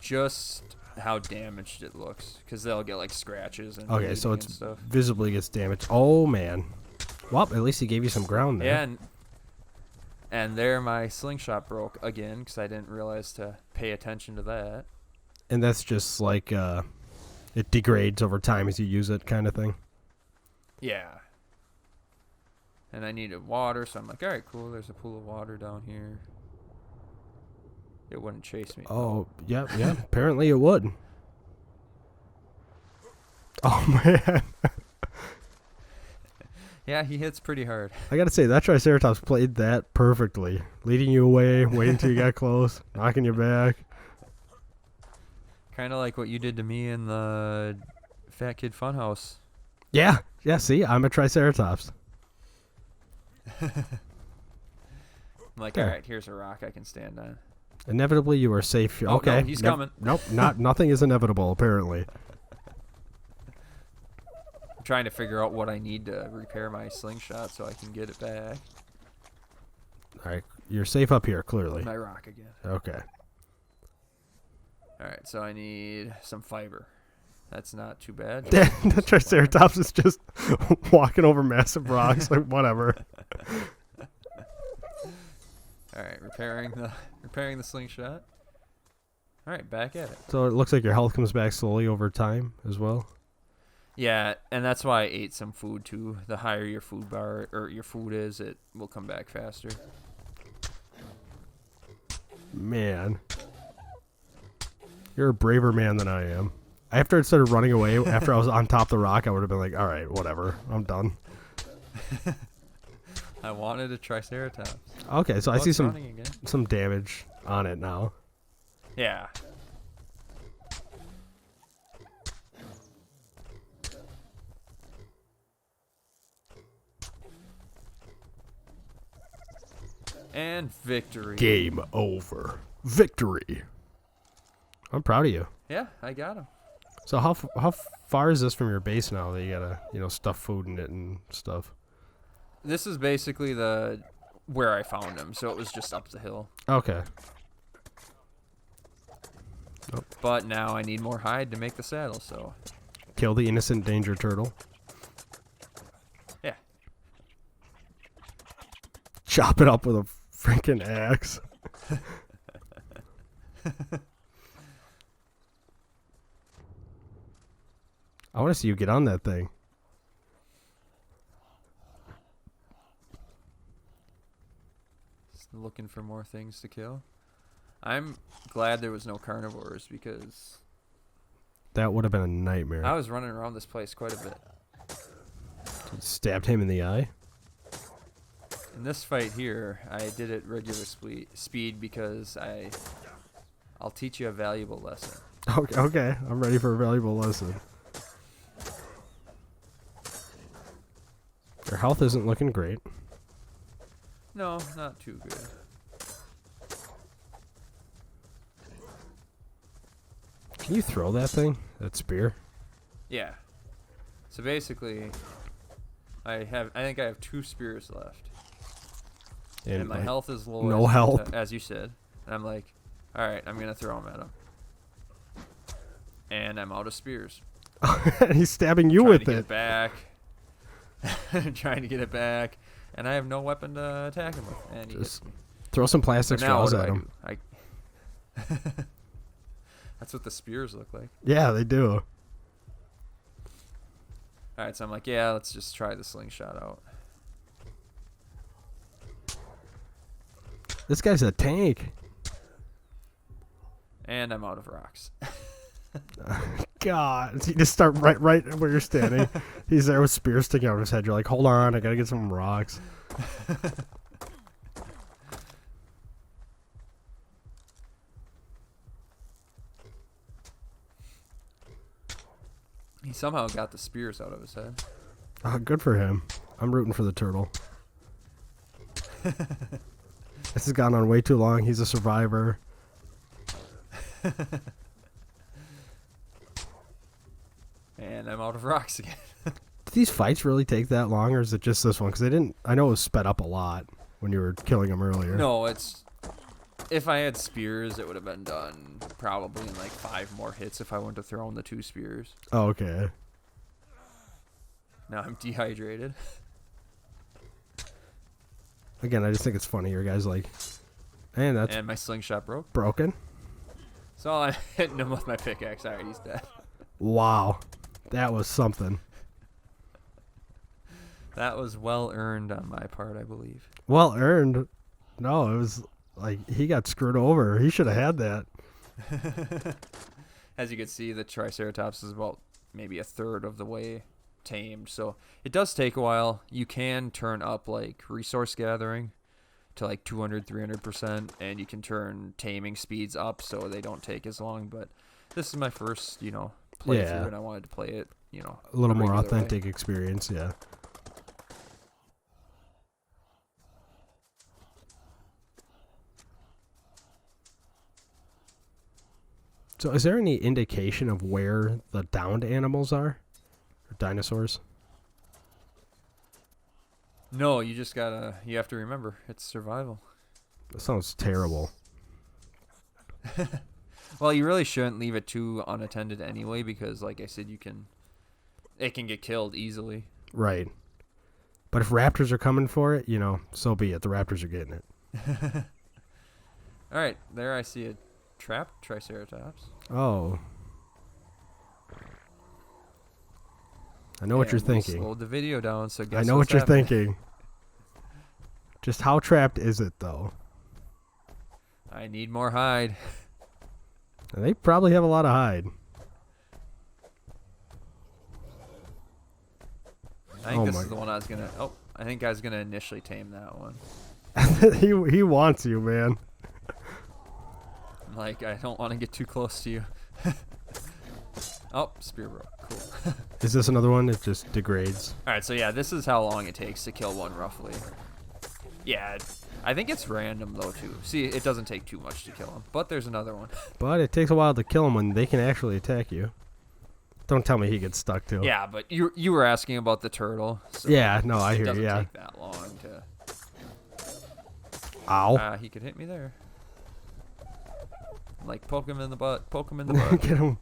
Just how damaged it looks, because they'll get like scratches and okay, so it's stuff. Visibly gets damaged. Oh man. Well, at least he gave you some ground there. Yeah, and there my slingshot broke again because I didn't realize to pay attention to that. And that's just like it degrades over time as you use it, kind of thing. Yeah. And I needed water, so I'm like, all right, cool. There's a pool of water down here. It wouldn't chase me. Oh, yeah. Apparently it would. Oh, man. Yeah, he hits pretty hard. I gotta say, that Triceratops played that perfectly. Leading you away, waiting until you got close, knocking you back. Kind of like what you did to me in the Fat Kid Funhouse. Yeah, see, I'm a Triceratops. I'm like, all right, here's a rock I can stand on. Inevitably, you are safe here. Oh, okay. no, he's coming. Nope, nothing is inevitable, apparently. I'm trying to figure out what I need to repair my slingshot so I can get it back. All right, you're safe up here, clearly. My rock again. Okay. All right, so I need some fiber. That's not too bad. The Triceratops is just walking over massive rocks. Like, whatever. All right, repairing the slingshot. All right, back at it. So it looks like your health comes back slowly over time as well. Yeah, and that's why I ate some food too. The higher your food bar or your food is, it will come back faster. Man. You're a braver man than I am. After it started running away, after I was on top of the rock, I would have been like, all right, whatever. I'm done. I wanted a Triceratops. Okay, so Oh, I see it's running again. some damage on it now. Yeah. And victory. Game over. Victory. I'm proud of you. Yeah, I got him. So how far is this from your base now that you gotta stuff food in it and stuff? This is basically where I found him, so it was just up the hill. Okay. But now I need more hide to make the saddle, so Kill the innocent danger turtle. yeah. Chop it up with a freaking axe. I want to see you get on that thing. Just looking for more things to kill. I'm glad there was no carnivores because That would have been a nightmare. I was running around this place quite a bit. Stabbed him in the eye. In this fight here, I did it regular speed because I'll teach you a valuable lesson. Okay, I'm ready for a valuable lesson. Your health isn't looking great. No, not too good. Can you throw that thing? That spear? Yeah. So basically, I think I have 2 spears left. And my like, health is low. no health. As you said. And I'm like, all right, I'm going to throw them at him. And I'm out of spears. He's stabbing you Trying with to get it. it back. Trying to get it back. And I have no weapon to attack him with. And he hits Just me. throw some plastic So now what straws do at I him. do? That's what the spears look like. Yeah, they do. Alright, so I'm like, yeah, let's just try the slingshot out. This guy's a tank. And I'm out of rocks. God, you just start right where you're standing. He's there with spears sticking out of his head. You're like, hold on, I gotta get some rocks. He somehow got the spears out of his head. Oh, good for him. I'm rooting for the turtle. This has gone on way too long. He's a survivor. And I'm out of rocks again. Did these fights really take that long, or is it just this one? Because they didn't. I know it was sped up a lot when you were killing them earlier. No, it's... If I had spears, it would have been done probably in like 5 more hits if I went to throw in the 2 spears. Oh, okay. Now I'm dehydrated. Again, I just think it's funny. Your guy's like, man, that's And my slingshot broke. broken. So I'm hitting him with my pickaxe. Alright, he's dead. Wow, that was something. That was well earned on my part, I believe. Well earned. No, it was like he got screwed over. He should have had that. As you can see, the Triceratops is about maybe a third of the way tamed. So it does take a while. You can turn up like resource gathering to like 200, 300%, and you can turn taming speeds up so they don't take as long. But this is my first, playthrough, Yeah. and I wanted to play it, A little more regular way. authentic experience, yeah. So is there any indication of where the downed animals are? Or dinosaurs? No, you have to remember, it's survival. That sounds terrible. Well, you really shouldn't leave it too unattended anyway, because like I said, it can get killed easily. Right. But if raptors are coming for it, so be it. The raptors are getting it. All right, there I see a trapped triceratops. Oh. I know what you're And we thinking. slowed the video down, so guess I know what's what you're happening. thinking. Just how trapped is it, though? I need more hide. They probably have a lot of hide. I think Oh this my- is the one I was gonna. Oh, I think I was gonna initially tame that one. he wants you, man. I'm like, I don't want to get too close to you. Oh, spear broke. Cool. Is this another one? It just degrades. All right, so yeah, this is how long it takes to kill one roughly. Yeah, I think it's random though too. See, it doesn't take too much to kill him, but there's another one. But it takes a while to kill them when they can actually attack you. Don't tell me he gets stuck too. Yeah, but you were asking about the turtle. So Yeah, no, I it hear doesn't you. Yeah. take that long to. Ow. He could hit me there. Like poke him in the butt. Poke him in the butt. Get him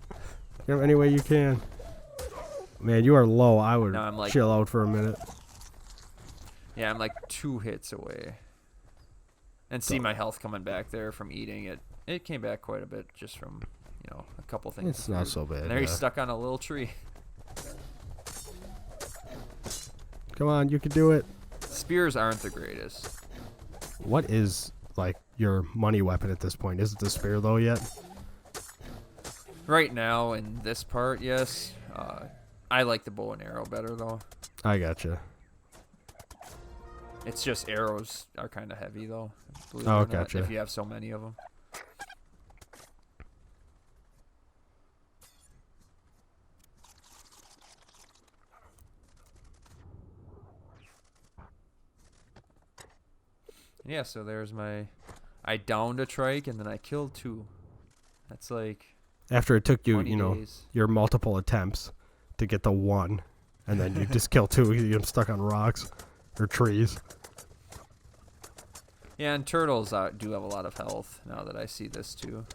any way you can. Man, you are low. I would No, I'm like- chill out for a minute. Yeah, I'm like 2 hits away. And see my health coming back there from eating it. It came back quite a bit just from, a couple things. It's not so bad. And there he's yeah. stuck on a little tree. Come on, you can do it. Spears aren't the greatest. What is like your money weapon at this point? Is it the spear though yet? Right now in this part, yes. I like the bow and arrow better though. I gotcha. It's just arrows are kind of heavy though. believe it Oh, or not, gotcha. If you have so many of them. Yeah, so there's my. I downed a trike and then I killed 2. That's like. After it took you, 20 days. your multiple attempts to get the 1, and then you just kill 2. You get them stuck on rocks or trees. Yeah, and turtles do have a lot of health now that I see this too.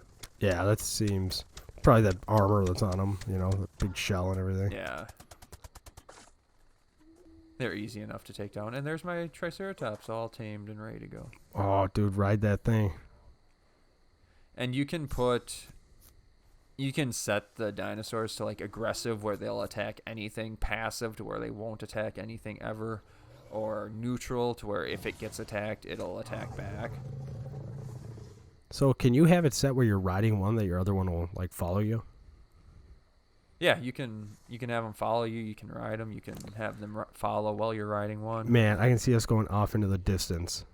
Yeah, that seems probably that armor that's on them. The big shell and everything. Yeah. They're easy enough to take down. And there's my Triceratops all tamed and ready to go. Oh, dude, ride that thing. And you can set the dinosaurs to like aggressive where they'll attack anything, passive to where they won't attack anything ever, or neutral to where if it gets attacked, it'll attack back. So can you have it set where you're riding one that your other one will like follow you? Yeah, you can have them follow you. You can ride them. You can have them follow while you're riding one. Man, I can see us going off into the distance.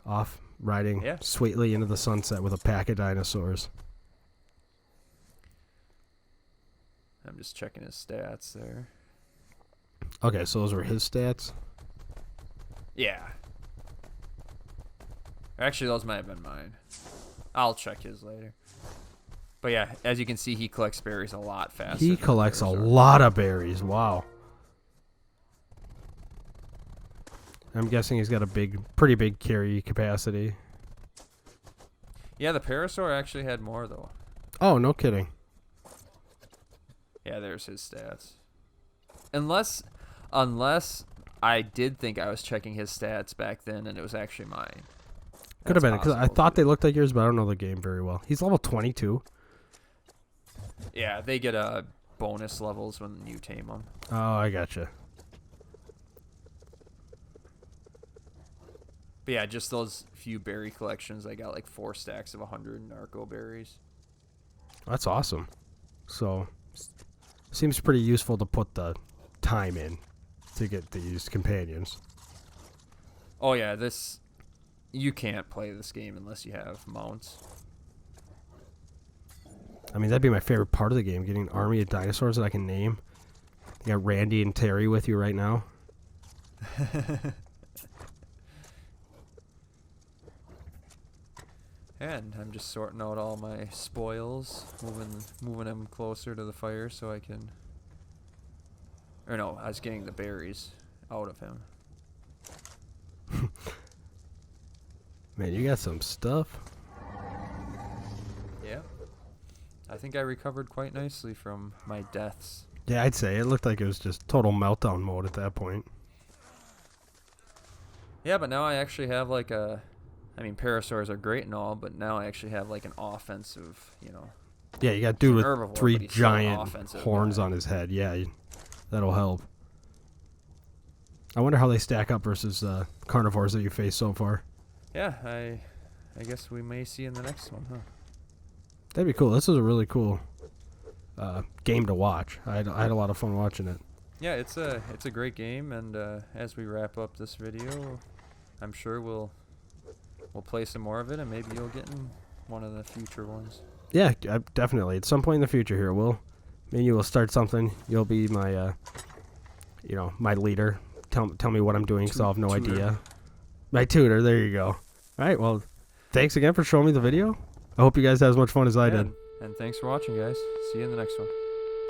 Off riding Yeah. sweetly into the sunset with a pack of dinosaurs. I'm just checking his stats there. Okay, so those were his stats. Yeah. Actually, those might have been mine. I'll check his later. But yeah, as you can see, he collects berries a lot faster. He than collects a bears are. lot of berries. Wow. I'm guessing he's got a pretty big carry capacity. Yeah, the parasaur actually had more though. Oh, no kidding. Yeah, there's his stats. Unless I did think I was checking his stats back then, and it was actually mine. Could have That's been, because I possible, thought too. they looked like yours, but I don't know the game very well. He's level 22. Yeah, they get bonus levels when you tame them. Oh, I gotcha. But yeah, just those few berry collections, I got like 4 stacks of 100 narco berries. That's awesome. So, seems pretty useful to put the time in to get these companions. Oh yeah, you can't play this game unless you have mounts. I mean, that'd be my favorite part of the game, getting an army of dinosaurs that I can name. You got Randy and Terry with you right now. And I'm just sorting out all my spoils, moving them closer to the fire so I can. Or no, I was getting the berries out of him. Man, you got some stuff. Yeah. I think I recovered quite nicely from my deaths. Yeah, I'd say it looked like it was just total meltdown mode at that point. Yeah, but now I actually have like a... I mean, parasaurs are great and all, but now I actually have like an offensive, you know... Yeah, you got dude with herbivore, but 3 he's still an giant offensive horns guy. on his head. Yeah, that'll help. I wonder how they stack up versus carnivores that you faced so far. Yeah, I guess we may see in the next one, huh? That'd be cool. This is a really cool game to watch. I had a lot of fun watching it. Yeah, it's a great game, and as we wrap up this video, I'm sure we'll play some more of it, and maybe you'll get in one of the future ones. Yeah, definitely. At some point in the future here, me and you will start something. You'll be my, my leader. Tell me what I'm doing because I'll have no idea. My tutor. There you go. All right. Well, thanks again for showing me the video. I hope you guys had as much fun as I did. And thanks for watching, guys. See you in the next one.